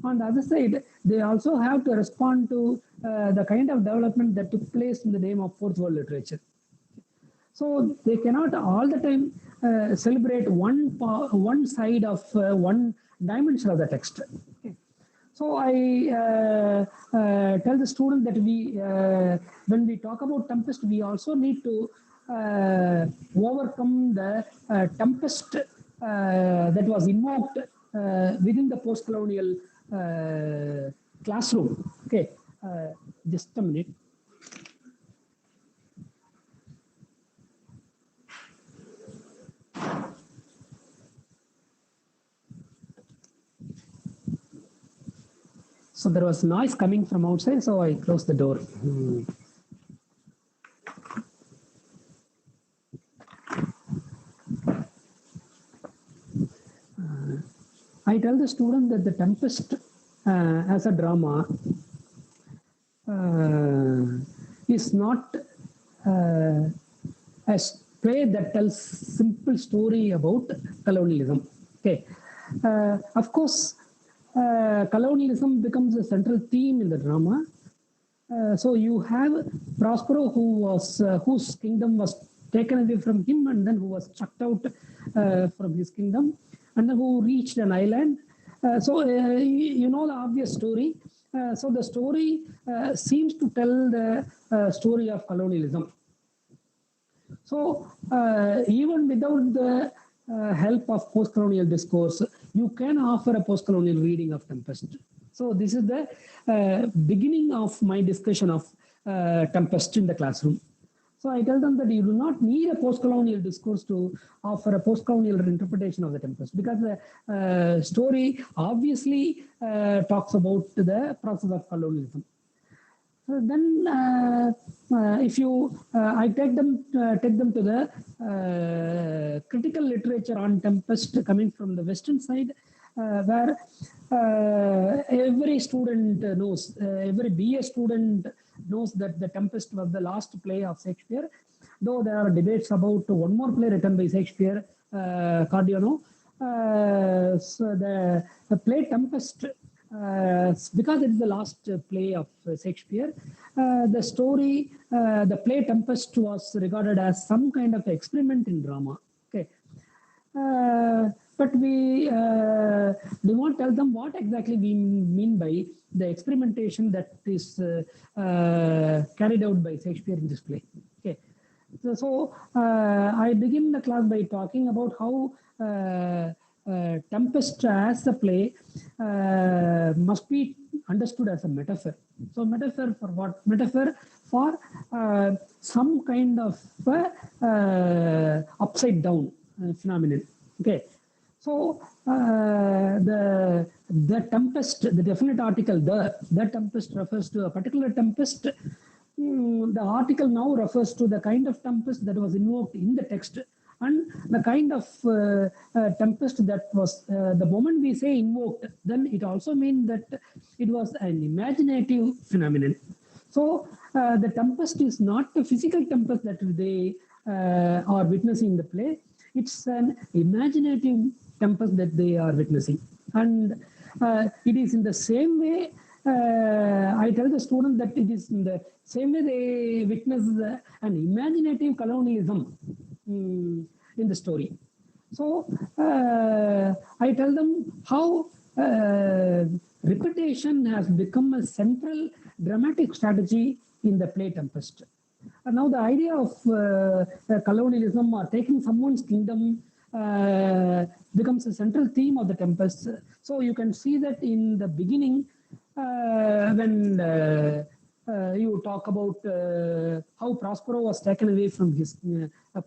On the other side, they also have to respond to the kind of development that took place in the name of fourth world literature. So they cannot all the time celebrate one side of one dimension of the text. Okay. So I tell the student that when we talk about Tempest, we also need to overcome the Tempest that was invoked within the post-colonial classroom. Okay, just a minute. So there was noise coming from outside, so I closed the door. I tell the student that the Tempest as a drama is not a play that tells simple story about colonialism. Okay, of course, colonialism becomes a central theme in the drama. So you have Prospero, whose kingdom was taken away from him, and then who was chucked out from his kingdom, and then who reached an island. So you know the obvious story. So the story seems to tell the story of colonialism. So even without the help of post-colonial discourse, you can offer a post-colonial reading of Tempest. So this is the beginning of my discussion of Tempest in the classroom. So I tell them that you do not need a post-colonial discourse to offer a post-colonial interpretation of the Tempest, because the story obviously talks about the process of colonialism. So then, if you, I take them to the critical literature on Tempest coming from the Western side, where every student knows, every BA student knows that the Tempest was the last play of Shakespeare, though there are debates about one more play written by Shakespeare, Cordiano. So the play Tempest, because it is the last play of Shakespeare, the story, the play Tempest was regarded as some kind of experiment in drama. Okay. But we do not tell them what exactly we mean by the experimentation that is carried out by Shakespeare in this play. Okay. So I begin the class by talking about how Tempest as a play must be understood as a metaphor. So metaphor for what? Metaphor for some kind of upside down phenomenon. Okay. So the Tempest, the definite article, the Tempest refers to a particular tempest. The article now refers to the kind of tempest that was invoked in the text, and the kind of tempest that was, the moment we say invoked, then it also means that it was an imaginative phenomenon. So the tempest is not the physical tempest that they are witnessing the play. It's an imaginative tempest that they are witnessing. And it is in the same way, I tell the student that it is in the same way they witness an imaginative colonialism in the story. So I tell them how repetition has become a central dramatic strategy in the play Tempest. And now the idea of colonialism or taking someone's kingdom becomes a central theme of the Tempest. So you can see that in the beginning, when you talk about how Prospero was taken away from his,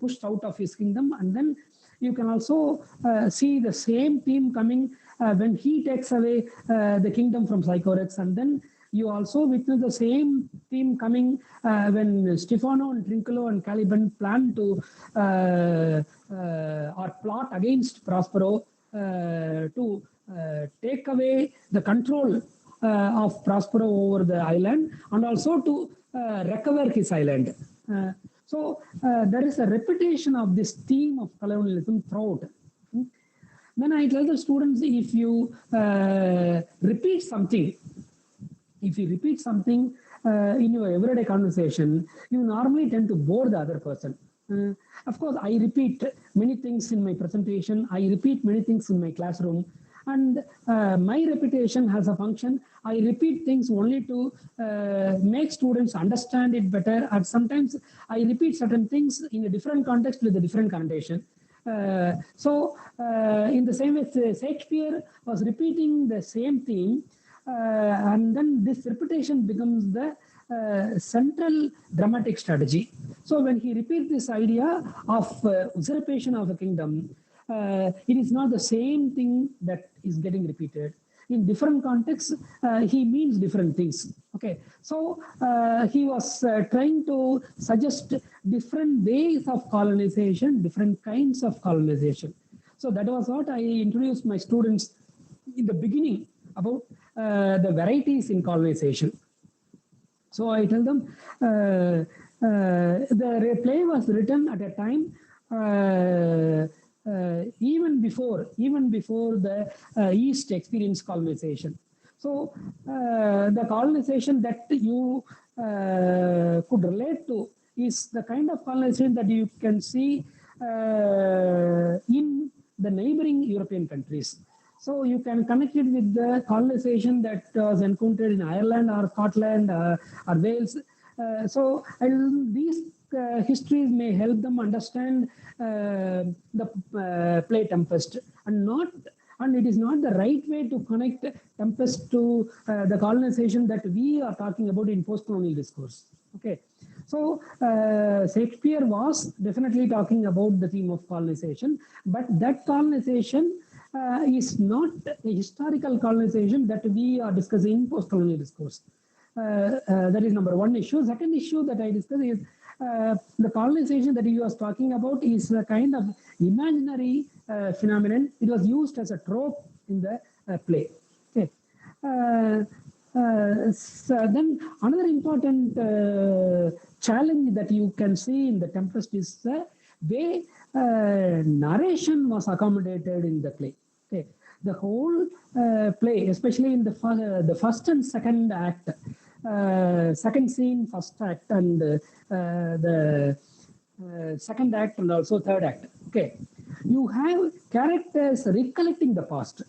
pushed out of his kingdom, and then you can also see the same theme coming when he takes away the kingdom from Sycorax, and then you also witness the same theme coming when Stefano and Trinculo and Caliban plan to or plot against Prospero to take away the control of Prospero over the island and also to recover his island. So there is a repetition of this theme of colonialism throughout. Then I tell the students, if you repeat something in your everyday conversation, you normally tend to bore the other person. Of course, I repeat many things in my presentation. I repeat many things in my classroom. And my repetition has a function. I repeat things only to make students understand it better. And sometimes I repeat certain things in a different context with a different connotation. So in the same way, Shakespeare was repeating the same theme. And then this repetition becomes the central dramatic strategy. So when he repeats this idea of usurpation of a kingdom, it is not the same thing that is getting repeated. In different contexts, he means different things. Okay, so he was trying to suggest different ways of colonization, different kinds of colonization. So that was what I introduced my students in the beginning about the varieties in colonization. So I tell them the play was written at a time even before the East experienced colonization. So the colonization that you could relate to is the kind of colonization that you can see in the neighboring European countries. So you can connect it with the colonization that was encountered in Ireland or Scotland or Wales. So these histories may help them understand the play Tempest, and it is not the right way to connect Tempest to the colonization that we are talking about in post-colonial discourse. Okay, so Shakespeare was definitely talking about the theme of colonization, but that colonization is not a historical colonization that we are discussing in post-colonial discourse. That is number one issue. Second issue that I discussed is the colonization that he was talking about is a kind of imaginary phenomenon. It was used as a trope in the play. Okay. So then another important challenge that you can see in the Tempest is the way narration was accommodated in the play. Okay. The whole play, especially in the first and second act, second scene, first act, and the second act, and also third act. Okay, you have characters recollecting the past.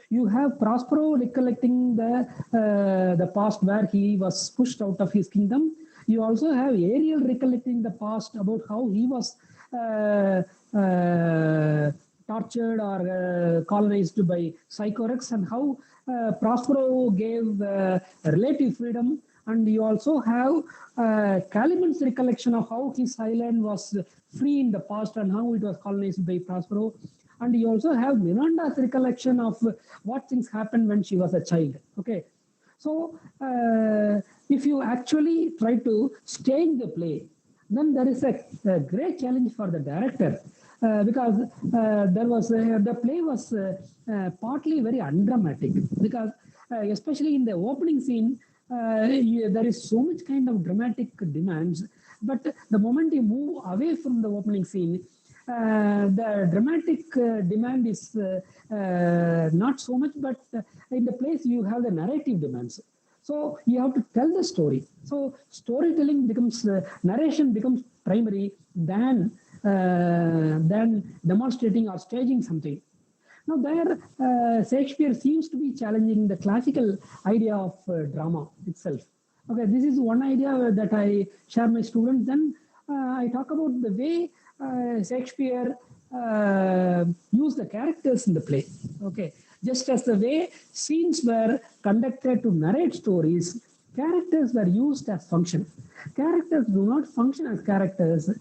You have Prospero recollecting the past where he was pushed out of his kingdom. You also have Ariel recollecting the past about how he was tortured or colonized by Sycorax, and how Prospero gave relative freedom. And you also have Caliban's recollection of how his island was free in the past and how it was colonized by Prospero. And you also have Miranda's recollection of what things happened when she was a child. Okay, so if you actually try to stage the play, then there is a great challenge for the director. Because the play was partly very undramatic, because especially in the opening scene, there is so much kind of dramatic demands, but the moment you move away from the opening scene, the dramatic demand is not so much, but in the place you have the narrative demands. So you have to tell the story. So storytelling becomes, narration becomes primary than demonstrating or staging something. Now there, Shakespeare seems to be challenging the classical idea of drama itself. Okay, this is one idea that I share my students. Then I talk about the way Shakespeare used the characters in the play. Okay, just as the way scenes were conducted to narrate stories, characters were used as function. Characters do not function as characters in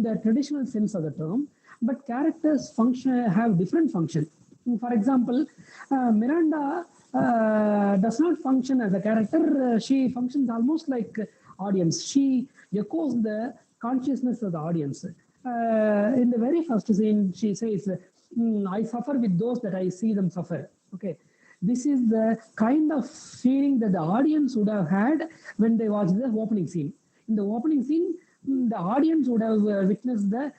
the traditional sense of the term, but characters have different function. For example, Miranda does not function as a character. She functions almost like audience. She echoes the consciousness of the audience. In the very first scene, she says, I suffer with those that I see them suffer. Okay. This is the kind of feeling that the audience would have had when they watched the opening scene. In the opening scene, the audience would have witnessed the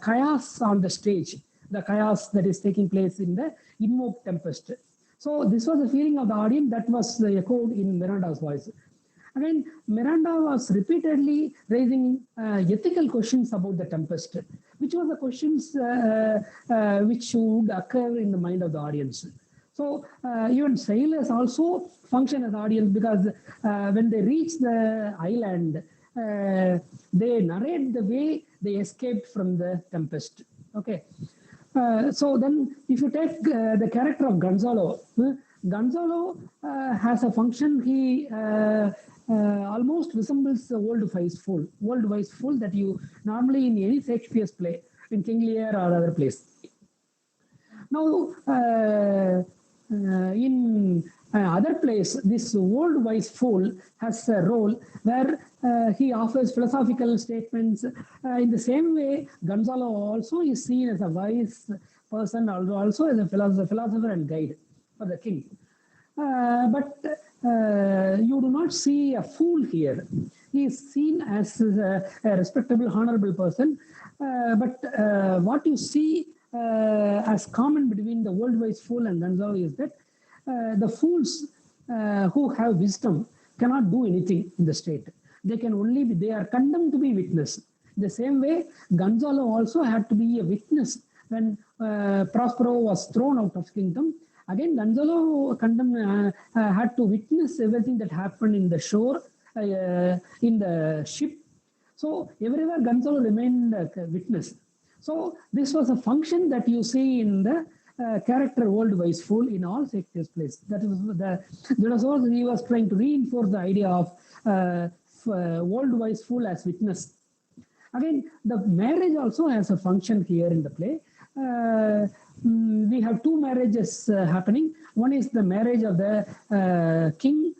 chaos on the stage, the chaos that is taking place in the invoked tempest. So this was the feeling of the audience that was echoed in Miranda's voice. Again, Miranda was repeatedly raising ethical questions about the tempest, which was the questions which would occur in the mind of the audience. So even sailors also function as audience, because when they reach the island, they narrate the way they escaped from the tempest. Okay. So then if you take the character of Gonzalo, Gonzalo has a function. He almost resembles the old wise fool that you normally in any Shakespeare's play, in King Lear or other plays. Now, in other plays, this old wise fool has a role where he offers philosophical statements. In the same way, Gonzalo also is seen as a wise person, also as a philosopher and guide for the king. But you do not see a fool here. He is seen as a respectable, honorable person. But what you see as common between the old wise fool and Gonzalo is that the fools who have wisdom cannot do anything in the state. They can only be, they are condemned to be witness. The same way, Gonzalo also had to be a witness when Prospero was thrown out of kingdom. Again, Gonzalo had to witness everything that happened in the shore, in the ship. So everywhere Gonzalo remained a witness. So this was a function that you see in the character old wise fool in all Shakespeare's plays. That was what he was trying to reinforce the idea of old wise fool as witness. Again, the marriage also has a function here in the play. We have two marriages happening. One is the marriage of the king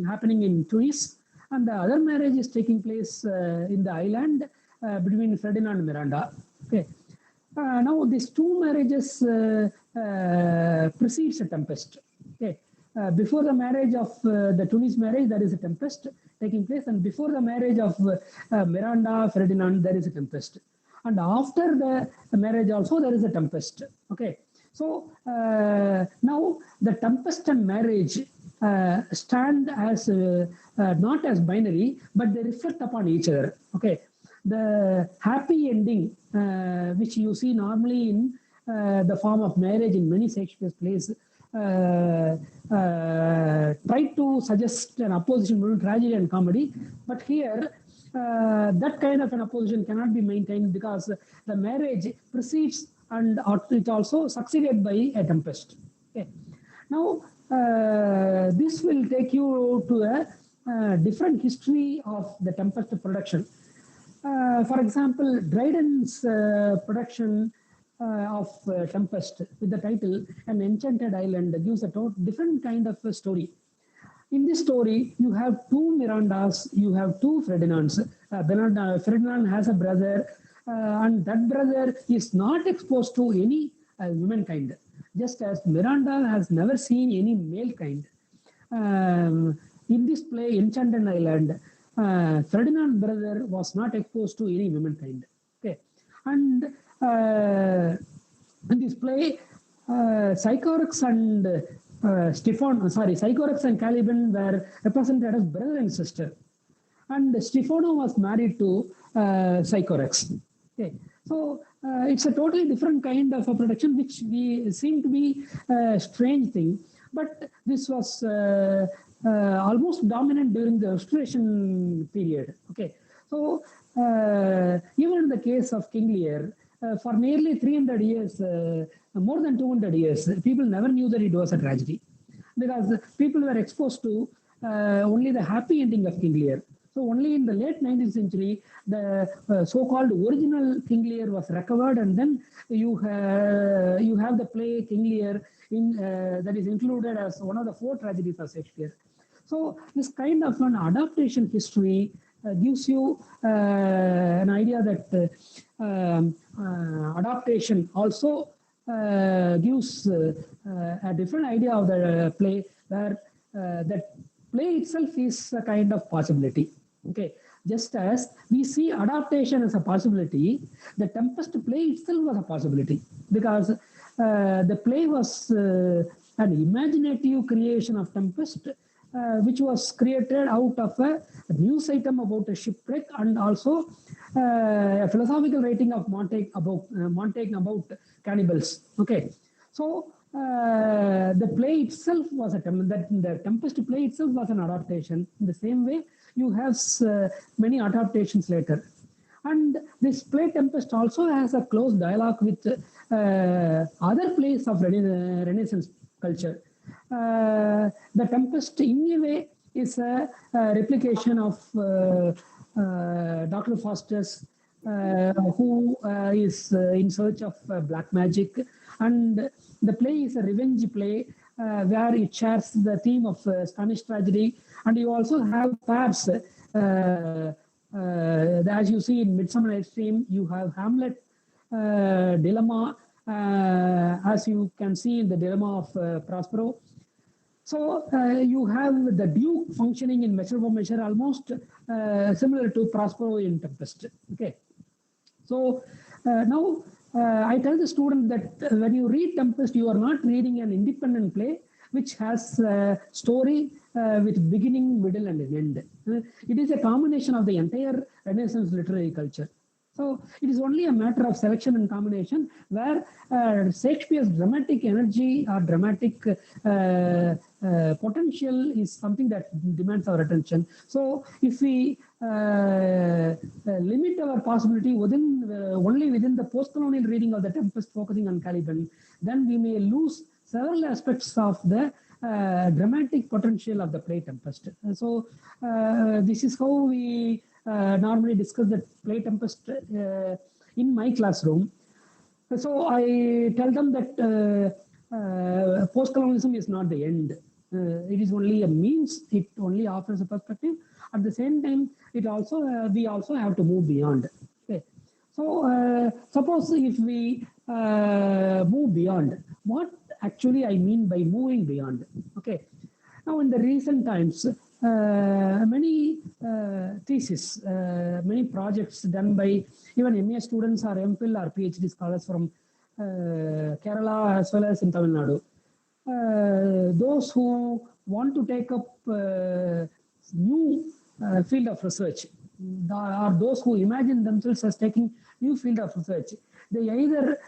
happening in Tunis, and the other marriage is taking place in the island between Ferdinand and Miranda. Okay. Now these two marriages precedes a tempest. Okay. Before the marriage of the Tunis marriage, there is a tempest taking place, and before the marriage of Miranda, Ferdinand, there is a tempest. And after the marriage also, there is a tempest. Okay. So now the tempest and marriage stand as not as binary, but they reflect upon each other. Okay. The happy ending, which you see normally in the form of marriage in many Shakespeare's plays, try to suggest an opposition between tragedy and comedy. But here, that kind of an opposition cannot be maintained, because the marriage precedes and it also succeeded by a tempest. Okay. Now, this will take you to a different history of the tempest production. For example, Dryden's production of Tempest with the title An Enchanted Island gives a different kind of a story. In this story, you have two Mirandas, you have two Ferdinands. Ferdinand has a brother, and that brother is not exposed to any womankind, just as Miranda has never seen any male kind. in this play, Enchanted Island, Ferdinand brother was not exposed to any womankind. Okay, and in this play, Sycorax and Sycorax and Caliban were represented as brother and sister, and Stefano was married to Sycorax. Okay, so it's a totally different kind of a production, which we seem to be a strange thing, but this was almost dominant during the Restoration period. Okay, so even in the case of King Lear, for nearly 300 years, more than 200 years, people never knew that it was a tragedy, because people were exposed to only the happy ending of King Lear. So only in the late 19th century, the so-called original King Lear was recovered, and then you have the play King Lear that is included as one of the 4 tragedies of Shakespeare. So this kind of an adaptation history gives you an idea that adaptation also gives a different idea of the play, where that play itself is a kind of possibility. Okay, just as we see adaptation as a possibility, the Tempest play itself was a possibility, because the play was an imaginative creation of Tempest, which was created out of a news item about a shipwreck, and also a philosophical writing of Montaigne about cannibals. Okay, so the play itself was the Tempest play itself was an adaptation. In the same way, you have many adaptations later. And this play Tempest also has a close dialogue with other plays of Renaissance culture. The Tempest, in a way, is a replication of Dr. Faustus, who is in search of black magic. And the play is a revenge play where it shares the theme of Spanish tragedy. And you also have perhaps, as you see in Midsummer Night's Dream, you have Hamlet dilemma, as you can see in the dilemma of Prospero. So you have the Duke functioning in Measure for Measure, almost similar to Prospero in Tempest. Okay. So now I tell the student that when you read Tempest, you are not reading an independent play which has a story with beginning, middle, and an end. It is a combination of the entire Renaissance literary culture. So it is only a matter of selection and combination, where Shakespeare's dramatic energy or dramatic potential is something that demands our attention. So if we limit our possibility only within the post-colonial reading of the Tempest focusing on Caliban, then we may lose several aspects of the dramatic potential of the play Tempest. So this is how we normally discuss the play Tempest in my classroom. So I tell them that post-colonialism is not the end. It is only a means. It only offers a perspective. At the same time, it also we also have to move beyond. Okay. So suppose if we move beyond, what actually I mean by moving beyond? Okay. Now in the recent times, many theses, many projects done by even MA students or MPhil or PhD scholars from Kerala as well as in Tamil Nadu. Those who want to take up new field of research, or those who imagine themselves as taking new field of research, they either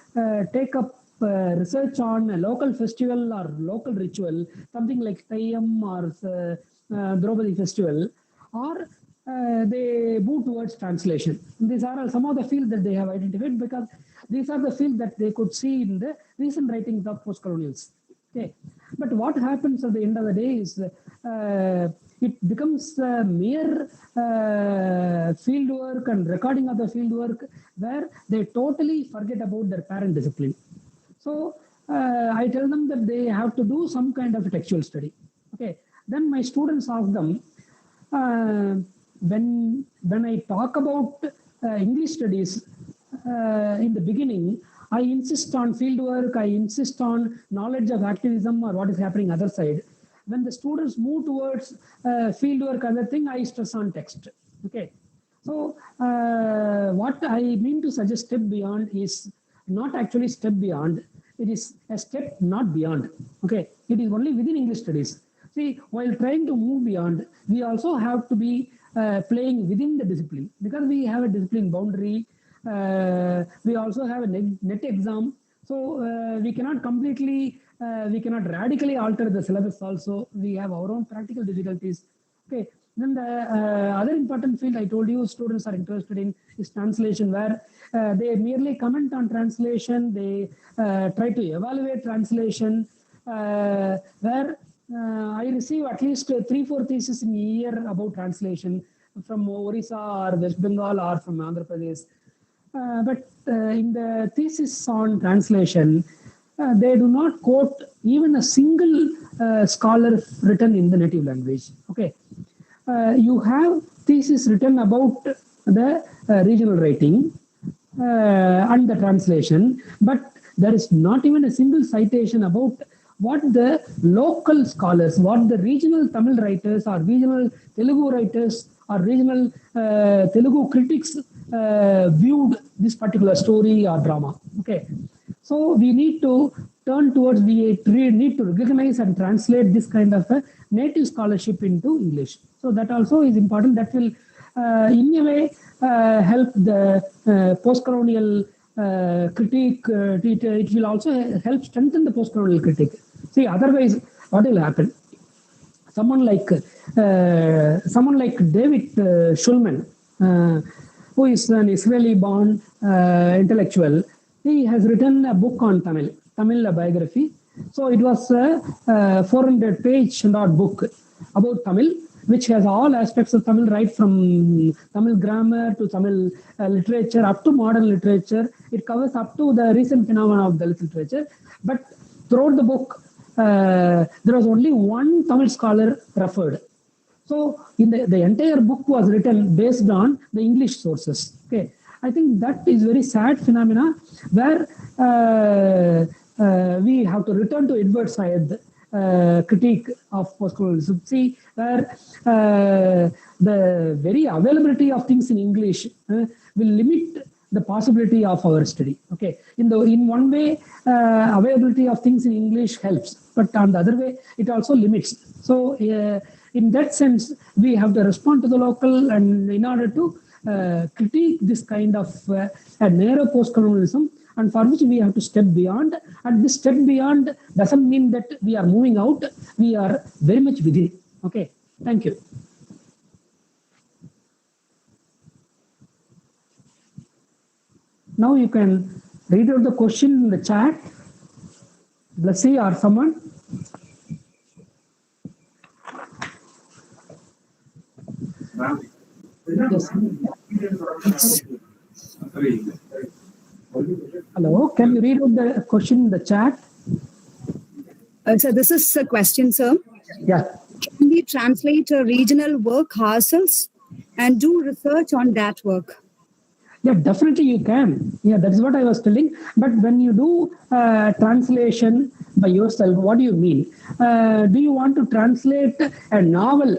take up research on a local festival or local ritual, something like Tayyam or Draupadi festival, or they move towards translation. These are some of the fields that they have identified, because these are the fields that they could see in the recent writings of post-colonials. Okay. But what happens at the end of the day is it becomes mere field work and recording of the field work, where they totally forget about their parent discipline. So I tell them that they have to do some kind of a textual study. Okay. Then my students ask them, when I talk about English studies in the beginning, I insist on field work, I insist on knowledge of activism or what is happening other side. when the students move towards field work, other thing, I stress on text. Okay. So what I mean to suggest step beyond is not actually step beyond. It is a step not beyond. Okay. It is only within English studies. See, while trying to move beyond, we also have to be playing within the discipline, because we have a discipline boundary. We also have a net exam. So we cannot completely, we cannot radically alter the syllabus also. We have our own practical difficulties. Okay. Then the other important field I told you students are interested in is translation, where they merely comment on translation. They try to evaluate translation, where I receive at least 3-4 theses in a year about translation from Orissa or West Bengal or from Andhra Pradesh. But in the thesis on translation, they do not quote even a single scholar written in the native language. Okay, you have thesis written about the regional writing and the translation, but there is not even a single citation about what the local scholars, what the regional Tamil writers or regional Telugu writers or regional Telugu critics viewed this particular story or drama. Okay, so we need to turn towards, we need to recognize and translate this kind of a native scholarship into English. So that also is important. That will in a way help the post-colonial critique. It will also help strengthen the post-colonial critique. See, otherwise, what will happen? Someone like David Shulman, who is an Israeli-born intellectual, he has written a book on Tamil biography. So it was a 400-page book about Tamil, which has all aspects of Tamil, right from Tamil grammar to Tamil literature up to modern literature. It covers up to the recent phenomena of Dalit literature. But throughout the book, there was only one Tamil scholar referred. So in the entire book was written based on the English sources. Okay, I think that is very sad phenomena, where we have to return to Edward Said critique of postcolonialism. See, where the very availability of things in English will limit the possibility of our study. Okay, in one way, availability of things in English helps, but on the other way, it also limits. So in that sense, we have to respond to the local, and in order to critique this kind of a narrow post-colonialism, and for which we have to step beyond. And this step beyond doesn't mean that we are moving out. We are very much within. Okay, thank you. Now you can read out the question in the chat. Blessy or someone. Yes. Hello, can you read out the question in the chat? So this is a question, sir. Yeah. Can we translate a regional work ourselves and do research on that work? Yeah, definitely you can. Yeah, that's what I was telling. But when you do translation by yourself, what do you mean? Do you want to translate a novel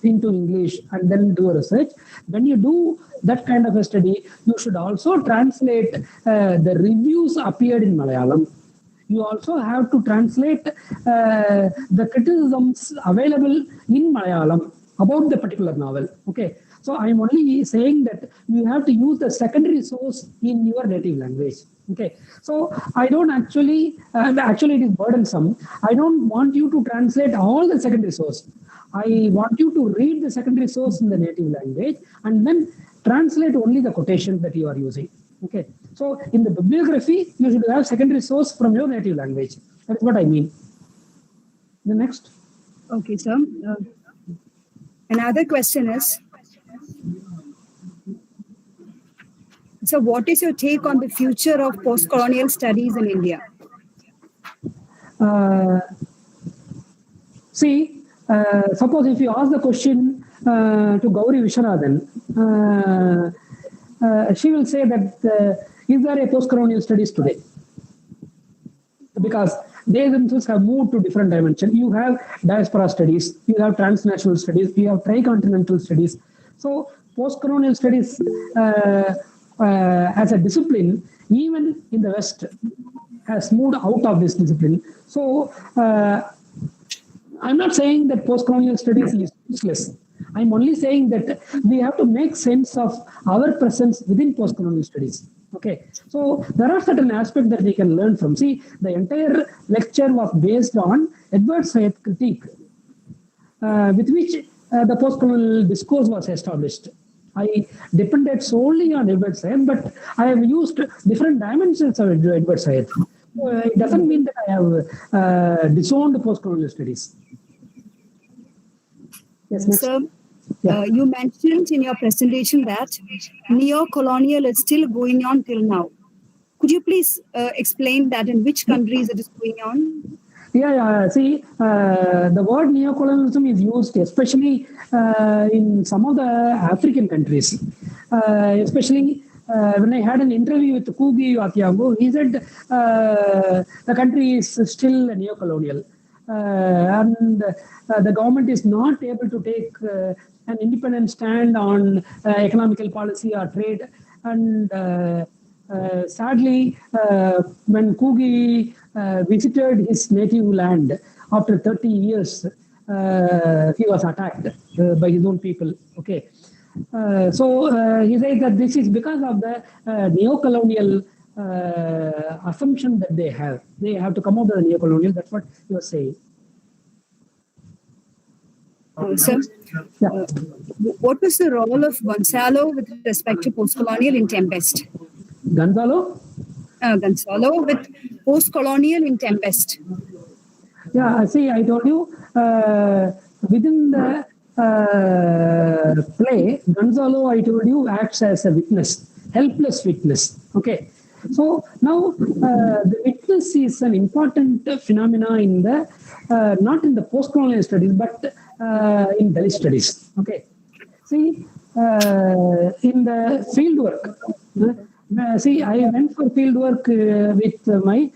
into English and then do a research? When you do that kind of a study, you should also translate the reviews appeared in Malayalam. You also have to translate the criticisms available in Malayalam about the particular novel. Okay, so I'm only saying that you have to use the secondary source in your native language. Okay, so I don't actually it is burdensome. I don't want you to translate all the secondary source. I want you to read the secondary source in the native language and then translate only the quotations that you are using. Okay, so in the bibliography, you should have secondary source from your native language. That's what I mean. The next. Okay, sir. Another question is, so what is your take on the future of post-colonial studies in India? Suppose if you ask the question to Gauri Vishwanathan, she will say that is there a post-colonial studies today? Because they themselves have moved to different dimensions. You have diaspora studies, you have transnational studies, you have tricontinental studies. So post-colonial studies as a discipline, even in the West, has moved out of this discipline. So I'm not saying that post-colonial studies is useless. I'm only saying that we have to make sense of our presence within post-colonial studies. Okay, so there are certain aspects that we can learn from. See, the entire lecture was based on Edward Said critique, with which the post-colonial discourse was established. I depended solely on Edward Said, but I have used different dimensions of Edward Said. It doesn't mean that I have disowned post-colonial studies. Yes, next. Sir, you mentioned in your presentation that neo-colonial is still going on till now. Could you please explain that in which countries it is going on? Yeah. See, the word neocolonialism is used especially in some of the African countries, especially when I had an interview with Kugi Atiango. He said the country is still neocolonial, and the government is not able to take an independent stand on economical policy or trade. And sadly, when Kugi visited his native land after 30 years, he was attacked by his own people. Okay. So he said that this is because of the neo-colonial assumption that they have. They have to come out of the neo-colonial. That's what he was saying. Sir, what was the role of Gonzalo with respect to post-colonial in Tempest? Gonzalo? Gonzalo with post-colonial in Tempest. Yeah, see, I told you, within the play, Gonzalo, I told you, acts as a witness, helpless witness. Okay. So now the witness is an important phenomena in the, not in the post-colonial studies, but in Dalit studies. Okay. See, in the field work, see, I went for field work with my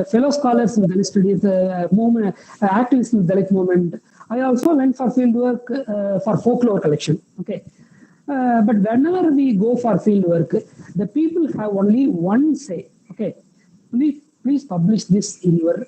fellow scholars in Dalit studies, movement, activists in the Dalit movement. I also went for field work for folklore collection. Okay. But whenever we go for field work, the people have only one say. Okay. Please publish this in your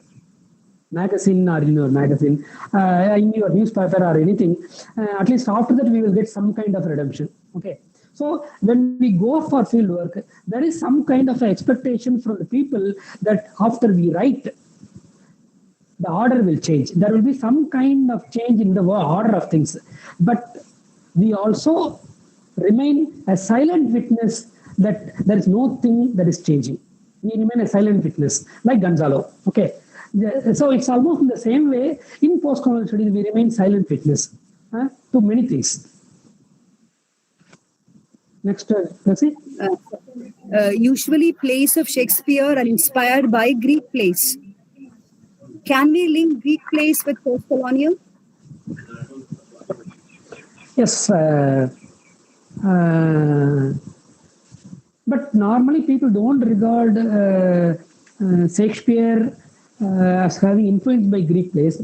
magazine or in your magazine, in your newspaper or anything. At least after that, we will get some kind of redemption. Okay. So when we go for field work, there is some kind of expectation from the people that after we write, the order will change. There will be some kind of change in the order of things. But we also remain a silent witness that there is no thing that is changing. We remain a silent witness, like Gonzalo. Okay. So it's almost in the same way in post-colonial studies, we remain silent witness to many things. Next, let's see. Usually plays of Shakespeare are inspired by Greek plays. Can we link Greek plays with post-colonial? Yes. But normally people don't regard Shakespeare as having influenced by Greek plays.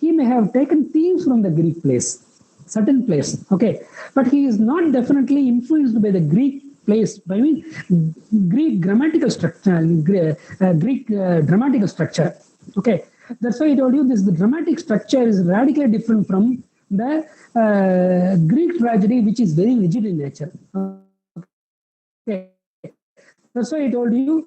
He may have taken themes from the Greek plays, certain plays, okay, but he is not definitely influenced by the Greek plays. I mean, Greek grammatical structure, Greek dramatical structure. Okay, that's why I told you this. The dramatic structure is radically different from the Greek tragedy, which is very rigid in nature. Okay. That's why I told you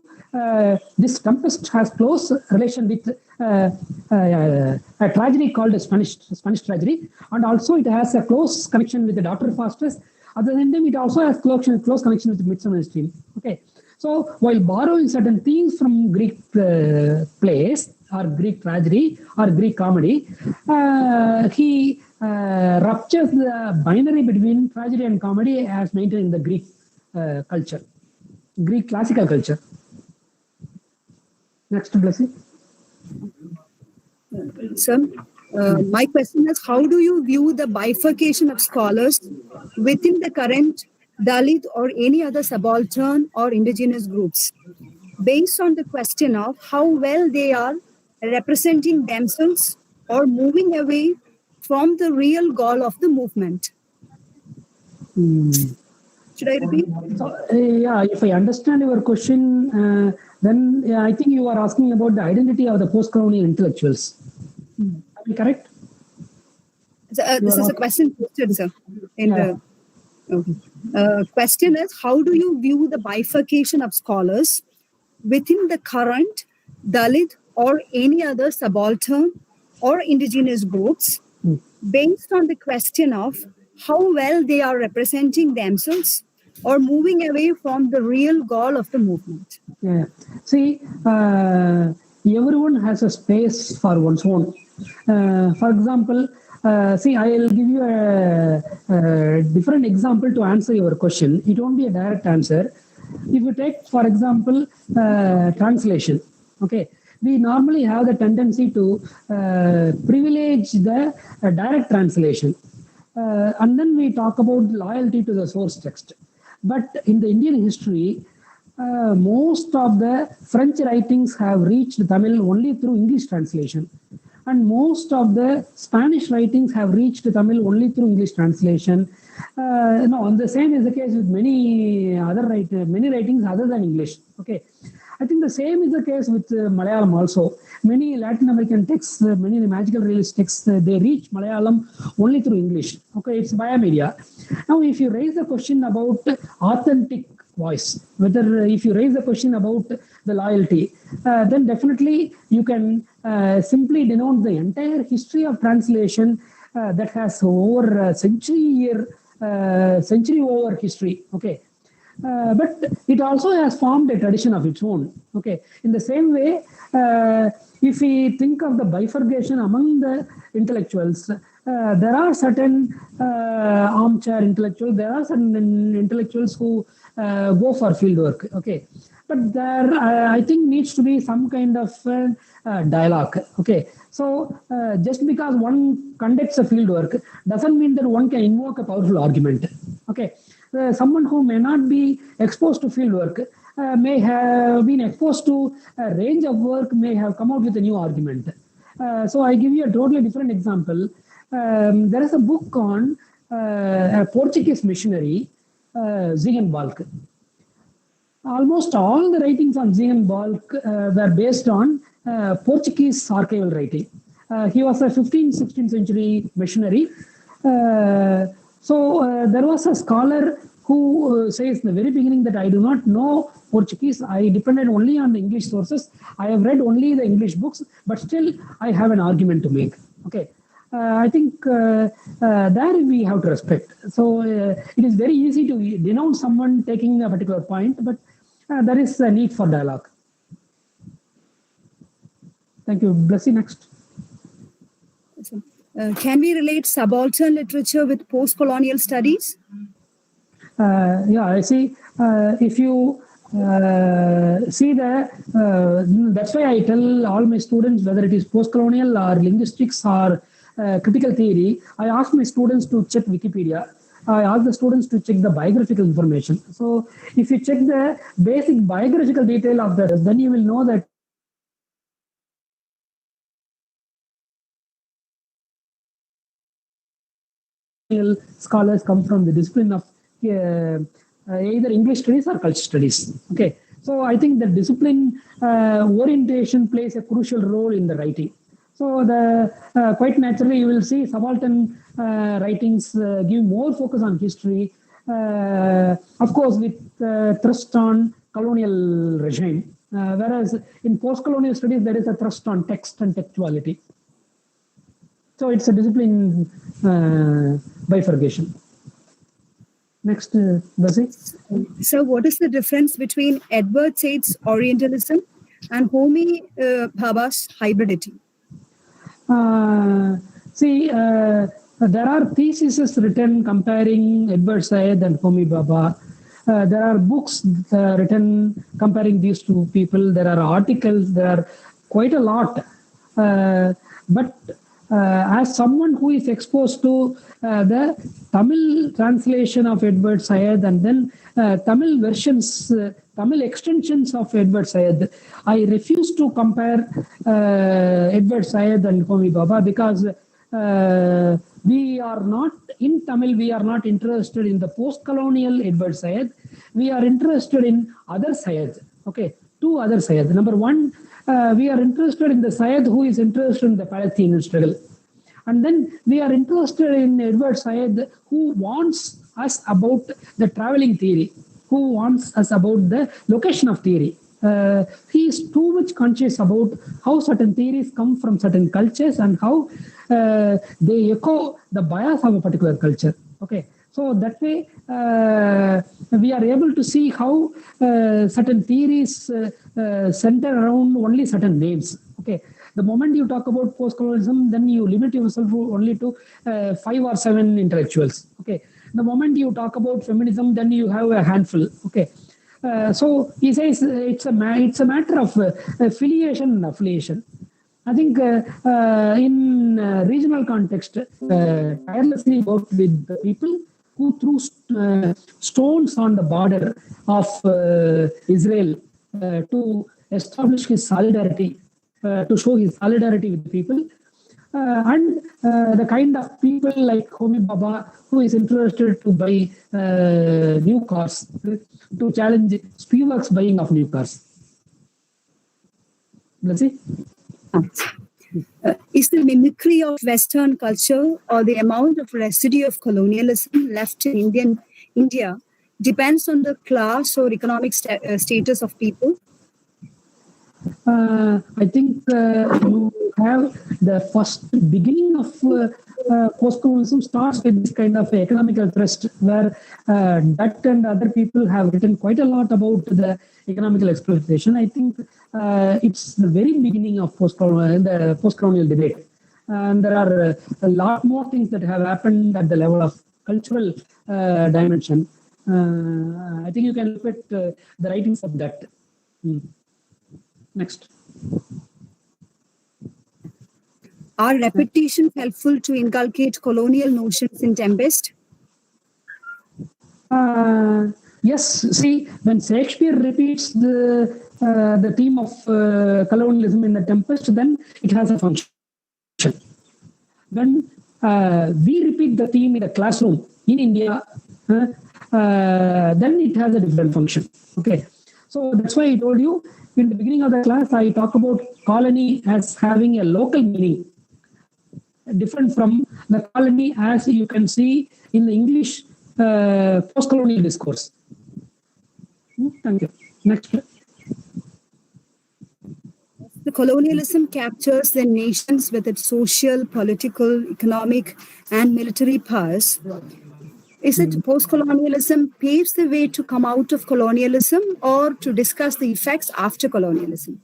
this Tempest has close relation with a tragedy called the Spanish tragedy, and also it has a close connection with the Dr. Faustus. At the same time, it also has close connection with the Midsummer Night's Dream. Okay, so while borrowing certain themes from Greek plays or Greek tragedy or Greek comedy, he ruptures the binary between tragedy and comedy as maintained in the Greek culture. Greek classical culture. Next, Blessy. Sir, my question is, how do you view the bifurcation of scholars within the current Dalit or any other subaltern or indigenous groups, based on the question of how well they are representing themselves or moving away from the real goal of the movement. Should I repeat? So, yeah, if I understand your question, then I think you are asking about the identity of the post-colonial intellectuals. Am I correct? So, this is a question posted, sir. Question is, how do you view the bifurcation of scholars within the current Dalit or any other subaltern or indigenous groups based on the question of how well they are representing themselves or moving away from the real goal of the movement? Yeah. See, everyone has a space for one's own. For example, see, I will give you a different example to answer your question. It won't be a direct answer. If you take, for example, translation, okay, we normally have the tendency to privilege the direct translation. And then we talk about loyalty to the source text. But in the Indian history, most of the French writings have reached Tamil only through English translation. And most of the Spanish writings have reached Tamil only through English translation. And the same is the case with many writings other than English. Okay, I think the same is the case with Malayalam also. Many Latin American texts, many magical realist texts, they reach Malayalam only through English. Okay, it's via media. Now, if you raise the question about authentic voice, whether if you raise the question about the loyalty, then definitely you can simply denote the entire history of translation that has over a century over history. Okay. But it also has formed a tradition of its own. Okay. In the same way, if we think of the bifurcation among the intellectuals, there are certain armchair intellectuals, there are certain intellectuals who go for field work. Okay. But there, I think, needs to be some kind of dialogue. Okay. So just because one conducts a field work doesn't mean that one can invoke a powerful argument. Okay. Someone who may not be exposed to field work may have been exposed to a range of work, may have come out with a new argument. So I give you a totally different example. There is a book on a Portuguese missionary, Ziegenbalg. Almost all the writings on Ziegenbalg were based on Portuguese archival writing. He was a 15th, 16th century missionary. So there was a scholar who says in the very beginning that I do not know Portuguese. I depended only on the English sources. I have read only the English books, but still I have an argument to make. Okay. I think there we have to respect. So it is very easy to denounce someone taking a particular point, but there is a need for dialogue. Thank you. Blessy, next. Can we relate subaltern literature with post-colonial studies? Yeah, I see. If you see that's why I tell all my students, whether it is post-colonial or linguistics or critical theory, I ask my students to check Wikipedia. I ask the students to check the biographical information. So if you check the basic biographical detail of that, then you will know that scholars come from the discipline of either English studies or culture studies. Okay, so I think the discipline orientation plays a crucial role in the writing. So quite naturally you will see subaltern writings give more focus on history, of course with thrust on colonial regime, whereas in post-colonial studies there is a thrust on text and textuality. So it's a discipline bifurcation. Next, Blessy. So what is the difference between Edward Said's Orientalism and Homi Bhabha's hybridity? See, there are theses written comparing Edward Said and Homi Bhabha. There are books written comparing these two people. There are articles. There are quite a lot. But as someone who is exposed to the Tamil translation of Edward Syed and then Tamil versions, Tamil extensions of Edward Syed, I refuse to compare Edward Syed and Homi Bhabha because we are not, in Tamil, we are not interested in the post-colonial Edward Syed. We are interested in other Syed. Okay, two other Syed. Number one, we are interested in the Syed who is interested in the Palestinian struggle. And then we are interested in Edward Syed who wants us about the traveling theory, who wants us about the location of theory. He is too much conscious about how certain theories come from certain cultures and how they echo the bias of a particular culture. Okay, so that way we are able to see how certain theories center around only certain names. Okay, the moment you talk about post-colonialism, then you limit yourself only to 5 or 7 intellectuals. Okay, the moment you talk about feminism, then you have a handful. Okay. So he says it's a matter of affiliation and affiliation. I think in regional context, tirelessly worked with the people who threw stones on the border of Israel to establish his solidarity, to show his solidarity with the people. And the kind of people like Homi Bhabha who is interested to buy new cars, to challenge Spivak's buying of new cars. Let's see. Is the mimicry of Western culture or the amount of residue of colonialism left in India depends on the class or economic status of people? I think you have the first beginning of post-colonialism starts with this kind of economical thrust where Dept and other people have written quite a lot about the economical exploitation. I think it's the very beginning of the post-colonial debate. And there are a lot more things that have happened at the level of cultural dimension. I think you can look at the writings of Dept. Next. Are repetitions helpful to inculcate colonial notions in Tempest? Yes. See, when Shakespeare repeats the theme of colonialism in the Tempest, then it has a function. When we repeat the theme in a classroom in India, then it has a different function. Okay. So that's why I told you in the beginning of the class, I talk about colony as having a local meaning, different from the colony as you can see in the English post-colonial discourse. Thank you. Next. The colonialism captures the nations with its social, political, economic, and military powers. Is it post-colonialism paves the way to come out of colonialism or to discuss the effects after colonialism?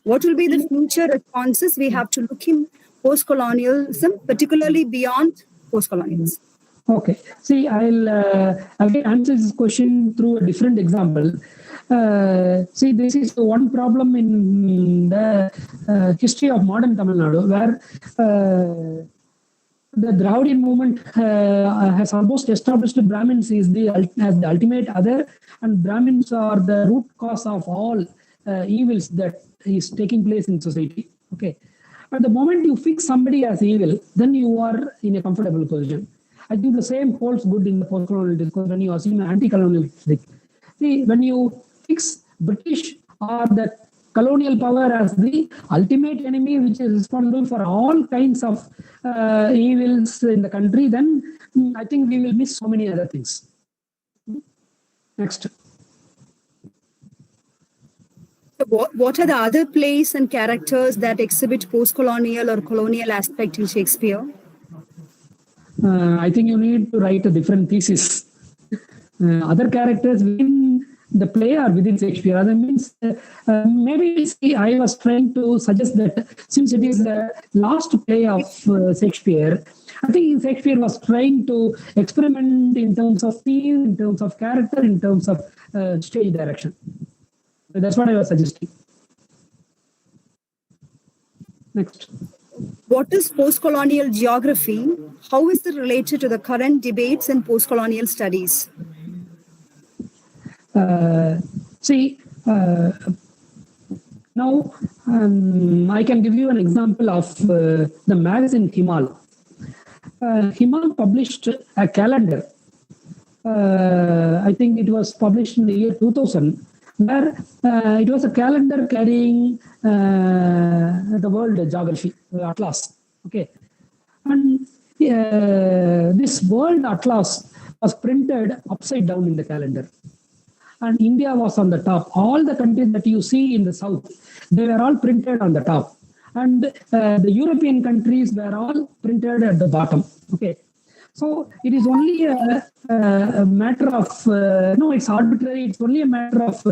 What will be the future responses we have to look in post-colonialism, particularly beyond post-colonialism? Okay. See, I'll again answer this question through a different example. See, this is the one problem in the history of modern Tamil Nadu, where the Dravidian movement has almost established Brahmins as the ultimate other, and Brahmins are the root cause of all evils that is taking place in society. Okay, but the moment you fix somebody as evil, then you are in a comfortable position. I think the same holds good in the post-colonial discourse when you assume anti-colonial critique. See, when you fix British or the colonial power as the ultimate enemy, which is responsible for all kinds of evils in the country, then I think we will miss so many other things. Next. What are the other plays and characters that exhibit post-colonial or colonial aspect in Shakespeare? I think you need to write a different thesis. Other characters within the play or within Shakespeare. That means maybe see, I was trying to suggest that since it is the last play of Shakespeare, I think Shakespeare was trying to experiment in terms of theme, in terms of character, in terms of stage direction. That's what I was suggesting. Next. What is post-colonial geography? How is it related to the current debates in post-colonial studies? See, now I can give you an example of the magazine Himal. Himal published a calendar. I think it was published in the year 2000, where it was a calendar carrying the world geography atlas. Okay, and this world atlas was printed upside down in the calendar, and India was on the top. All the countries that you see in the south, they were all printed on the top, and the European countries were all printed at the bottom. Okay. So it is only a matter of, no, it's arbitrary. It's only a matter of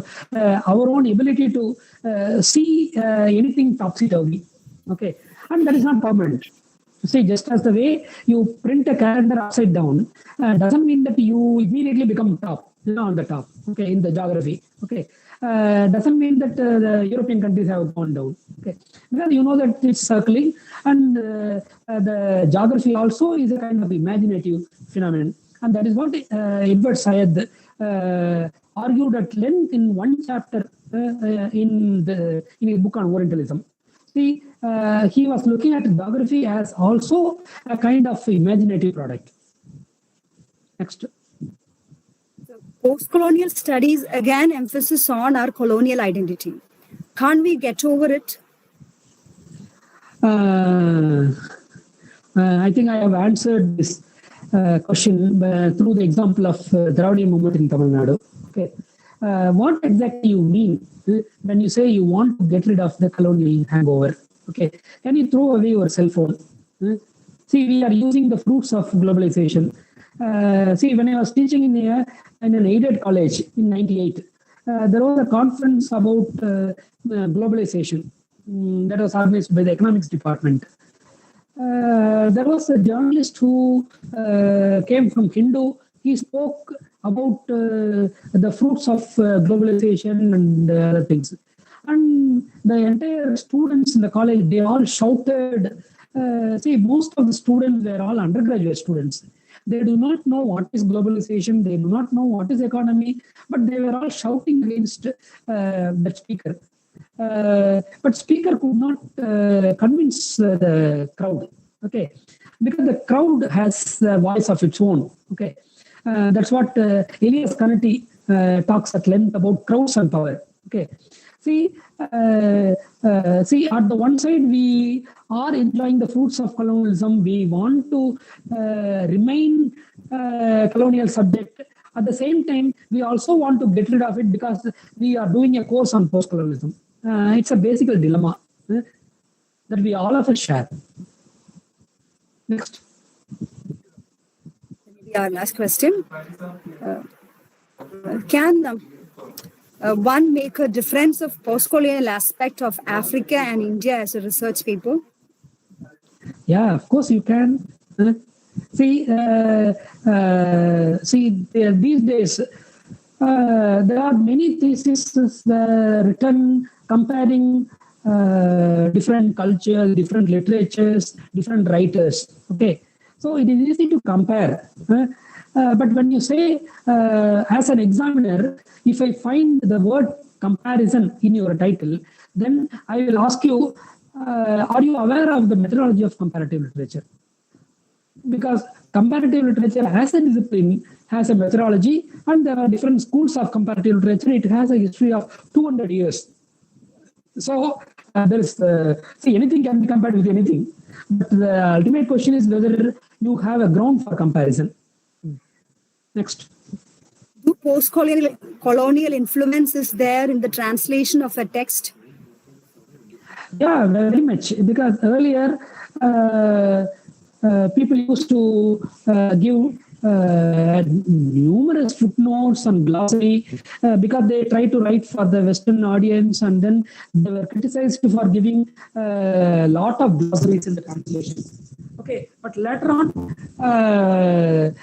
our own ability to see anything topsy-turvy. Okay. And that is not permanent. See, just as the way you print a calendar upside down, doesn't mean that you immediately become top, on the top, okay, in the geography. Okay. Doesn't mean that the European countries have gone down. Okay, because you know that it's circling, and the geography also is a kind of imaginative phenomenon, and that is what Edward Said argued at length in one chapter in his book on Orientalism. See, he was looking at geography as also a kind of imaginative product. Next. Post-colonial studies, again, emphasis on our colonial identity. Can't we get over it? I think I have answered this question through the example of Dravidian movement in Tamil Nadu. Okay, what exactly you mean when you say you want to get rid of the colonial hangover? Okay, can you throw away your cell phone? See, we are using the fruits of globalization. See, when I was teaching in an aided college in '98, there was a conference about globalization that was organized by the economics department. There was a journalist who came from Hindu. He spoke about the fruits of globalization and other things. And the entire students in the college, they all shouted. See, most of the students were all undergraduate students. They do not know what is globalization. They do not know what is economy, but they were all shouting against that speaker. But speaker could not convince the crowd. Okay, because the crowd has a voice of its own. Okay, that's what Elias Canetti talks at length about crowds and power. Okay, see, at the one side we are enjoying the fruits of colonialism. We want to remain colonial subject. At the same time, we also want to get rid of it because we are doing a course on post-colonialism. It's a basic dilemma that we all of us share. Next. Maybe our last question. Can one make a difference of post-colonial aspect of Africa and India as a research paper? Yeah, of course you can. See, these days there are many theses written comparing different cultures, different literatures, different writers. Okay, so it is easy to compare. But when you say, as an examiner, if I find the word comparison in your title, then I will ask you, are you aware of the methodology of comparative literature? Because comparative literature as a discipline has a methodology, and there are different schools of comparative literature. It has a history of 200 years. So there is, see, anything can be compared with anything. But the ultimate question is whether you have a ground for comparison. Next. Do post-colonial influences there in the translation of a text? Yeah, very much. Because earlier, people used to give numerous footnotes and glossary because they tried to write for the Western audience, and then they were criticized for giving a lot of glossaries in the translation. Okay, but later on,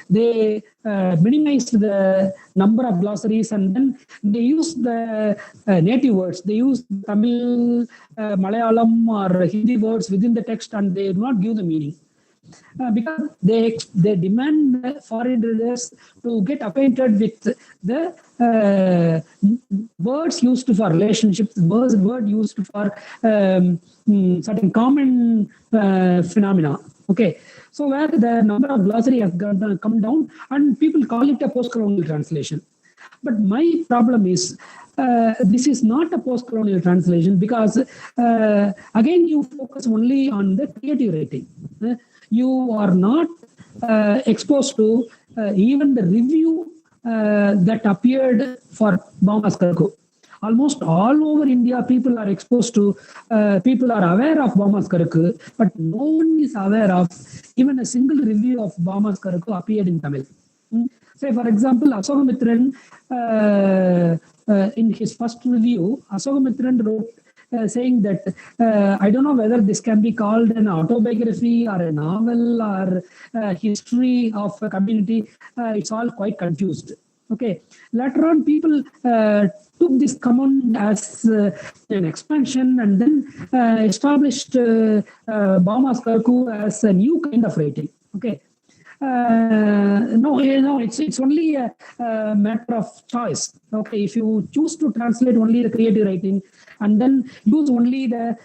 they minimized the number of glossaries, and then they used the native words. They used Tamil, Malayalam, or Hindi words within the text, and they do not give the meaning. Because they demand foreign readers to get acquainted with the words used for relationships, word used for certain common phenomena. Okay, so where the number of glossary has come down, and people call it a post-colonial translation. But my problem is, this is not a post-colonial translation, because again you focus only on the creative writing. You are not exposed to even the review that appeared for Bauma's Karku. Almost all over India, people are exposed to, people are aware of Bauma's Karku, but no one is aware of even a single review of Bauma's Karku appeared in Tamil. Say, for example, Asokamitran, in his first review, Asokamitran wrote saying that I don't know whether this can be called an autobiography or a novel or a history of a community. It's all quite confused. Okay. Later on, people took this command as an expansion, and then established Bauma's Karku as a new kind of writing. Okay. No, it's only a matter of choice. Okay, if you choose to translate only the creative writing and then use only the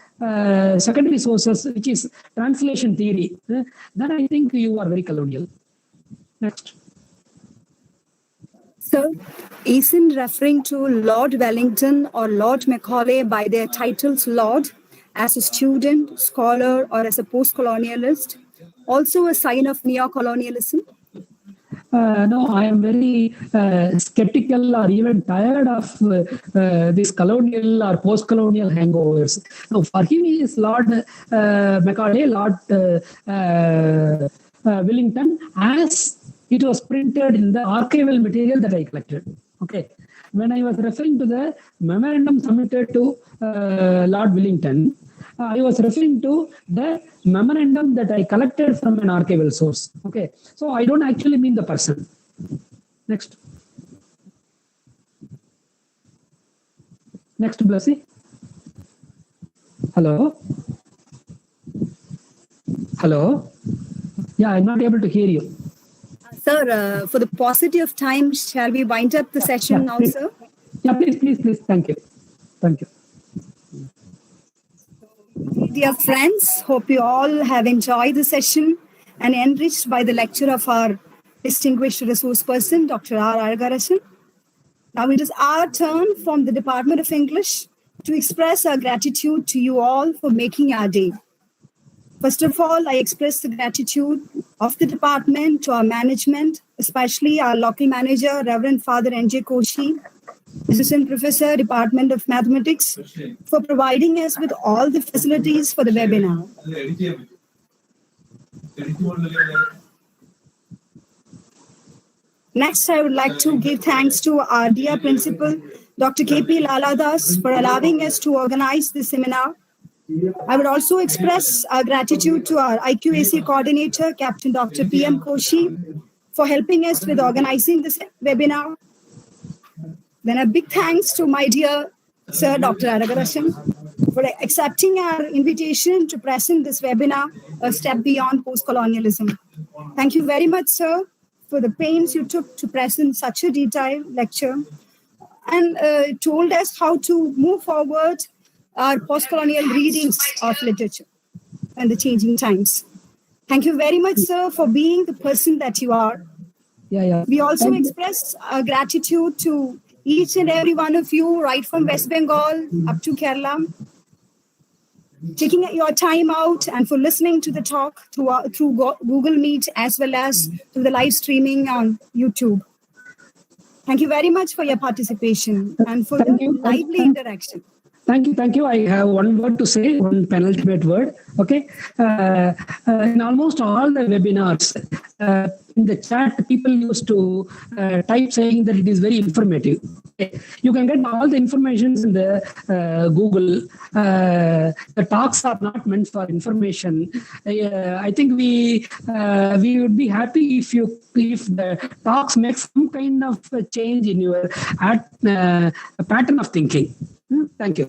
secondary sources, which is translation theory, then I think you are very colonial. Next. Sir, isn't referring to Lord Wellington or Lord Macaulay by their titles Lord as a student, scholar, or as a post-colonialist also a sign of neo-colonialism? No, I am very skeptical or even tired of these colonial or post-colonial hangovers. Now, for him, he is Lord Macaulay, Lord Wellington, as it was printed in the archival material that I collected. Okay. When I was referring to the memorandum submitted to Lord Wellington, I was referring to the memorandum that I collected from an archival source. Okay, so I don't actually mean the person. Next. Next, Blasi. Hello? Hello? Yeah, I'm not able to hear you. Sir, for the paucity of time, shall we wind up the session now, please. sir? Yeah, please. Thank you. Thank you. Dear friends, hope you all have enjoyed the session and enriched by the lecture of our distinguished resource person, Dr. R. Aragarasan. Now it is our turn from the Department of English to express our gratitude to you all for making our day. First of all, I express the gratitude of the department to our management, especially our local manager, Reverend Father N.J. Koshi, Assistant Professor, Department of Mathematics, for providing us with all the facilities for the webinar. Next, I would like to give thanks to our dear principal, Dr. K.P. Laladas, for allowing us to organize this seminar. I would also express our gratitude to our IQAC coordinator, Captain Dr. P.M. Koshi, for helping us with organizing this webinar. Then a big thanks to my dear Sir Dr. Aragarasan for accepting our invitation to present this webinar, A Step Beyond Postcolonialism. Thank you very much, sir, for the pains you took to present such a detailed lecture and told us how to move forward our postcolonial readings of literature and the changing times. Thank you very much, sir, for being the person that you are. Yeah. We also express our gratitude to each and every one of you, right from West Bengal up to Kerala, taking your time out and for listening to the talk through Google Meet as well as through the live streaming on YouTube. Thank you very much for your participation and for the lively interaction. Thank you, thank you. I have one word to say, one penultimate word. Okay, in almost all the webinars, in the chat, people used to type saying that it is very informative. Okay. You can get all the informations in the Google. The talks are not meant for information. I think we would be happy if the talks make some kind of a change in your pattern of thinking. Thank you.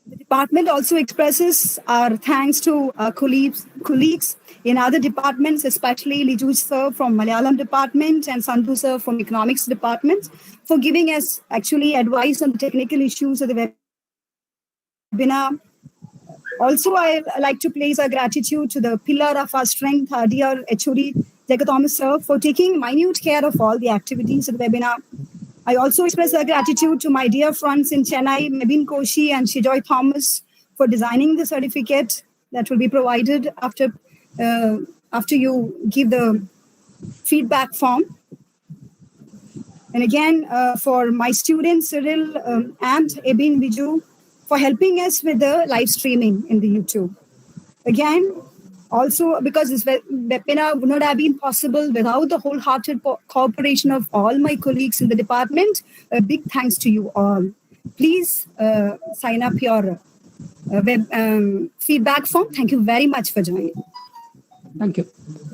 The department also expresses our thanks to our colleagues in other departments, especially Lijuj sir from Malayalam department and Sandhu sir from economics department, for giving us actually advice on the technical issues of the webinar. Also, I like to place our gratitude to the pillar of our strength, our dear HOD, Jagat Thomas sir, for taking minute care of all the activities of the webinar. I also express our gratitude to my dear friends in Chennai, Mebin Koshi and Shijoy Thomas, for designing the certificate that will be provided after you give the feedback form. And again, for my students, Cyril and Ebin Biju, for helping us with the live streaming in the YouTube. Again, also because this webinar would not have been possible without the wholehearted cooperation of all my colleagues in the department. A big thanks to you all. Please sign up your web feedback form. Thank you very much for joining. Thank you.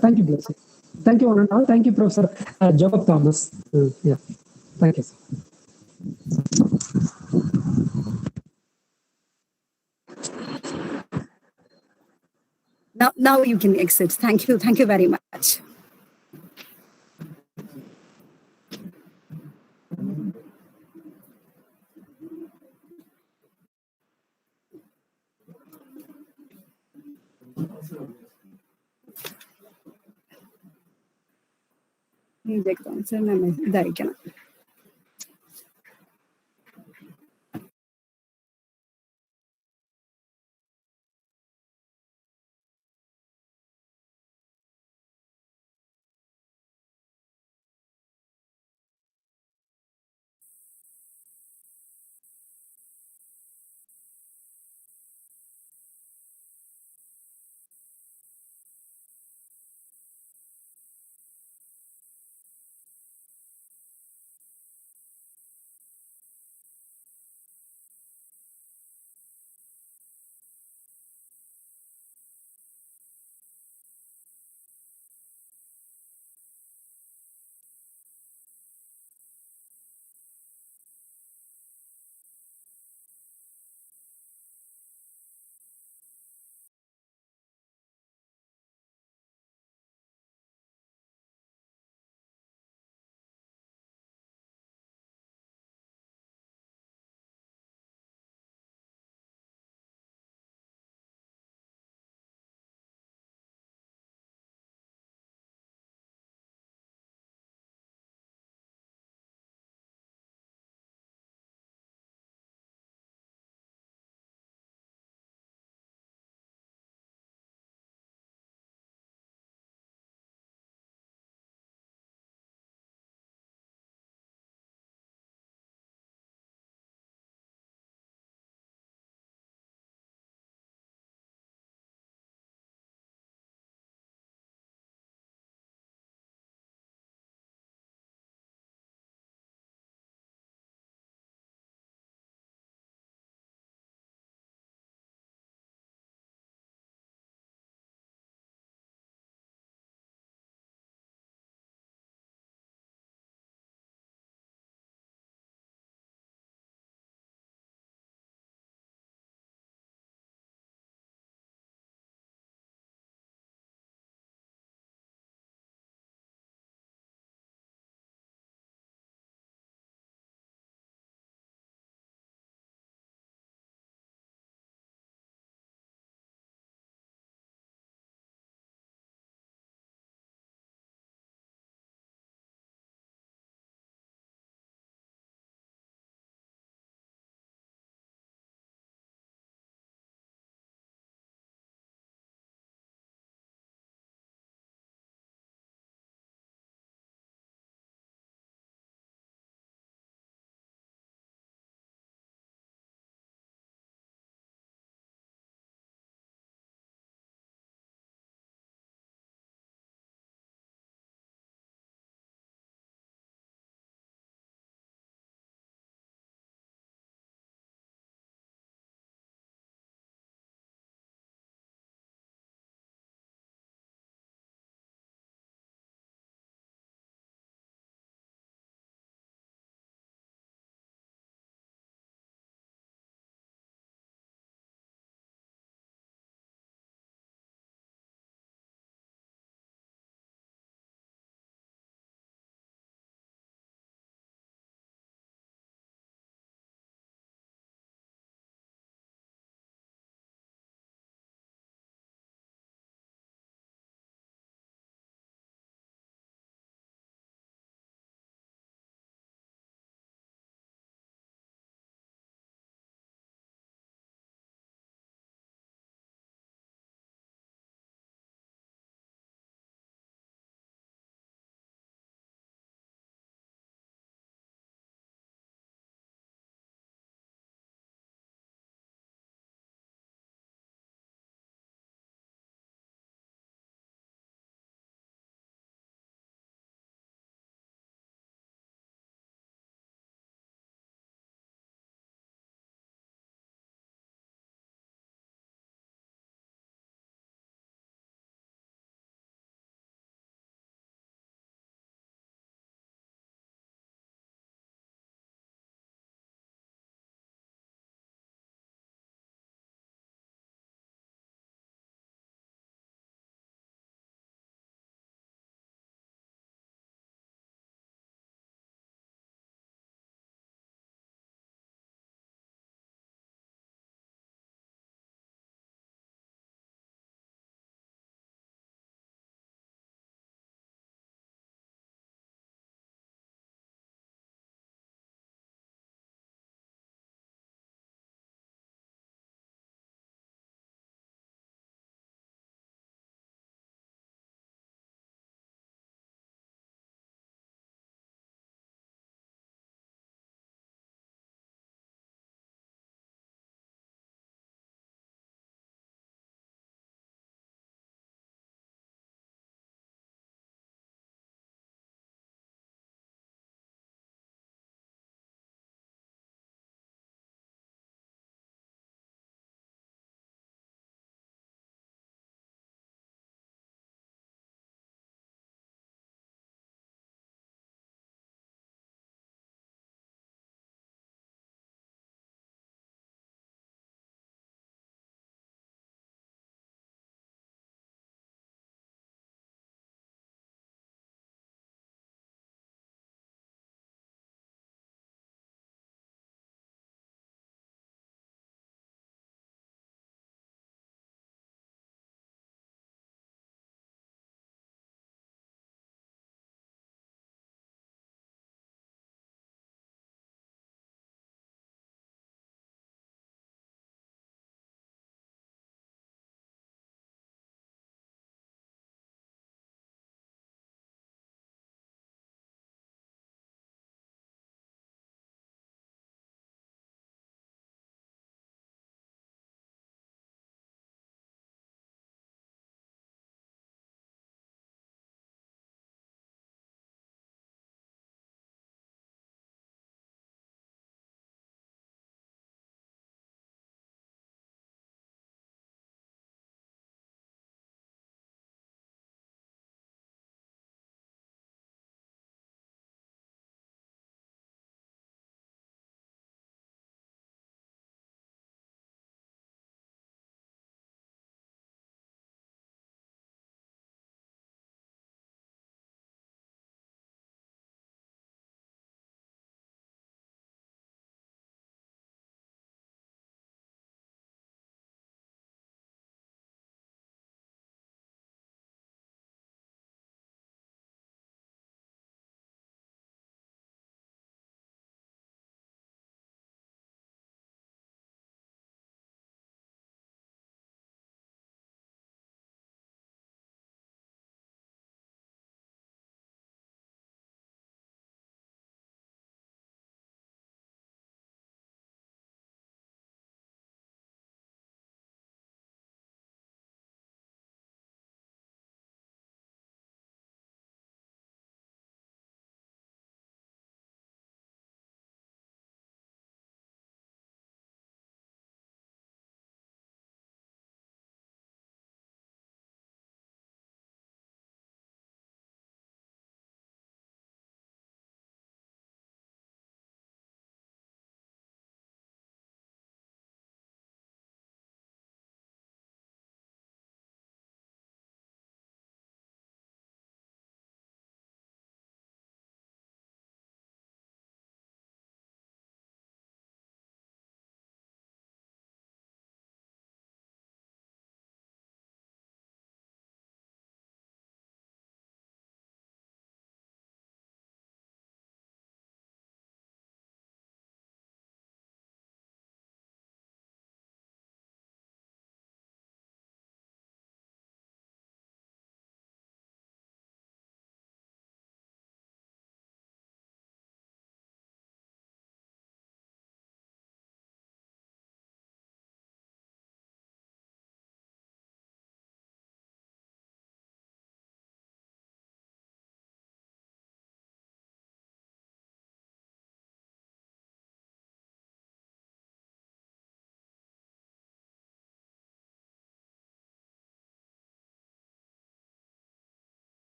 Thank you, Blessing. Thank you, one and all. Thank you, Professor Jacob Thomas. Yeah. Thank you. Now you can exit. Thank you. Thank you very much. ഇതായിരിക്കണം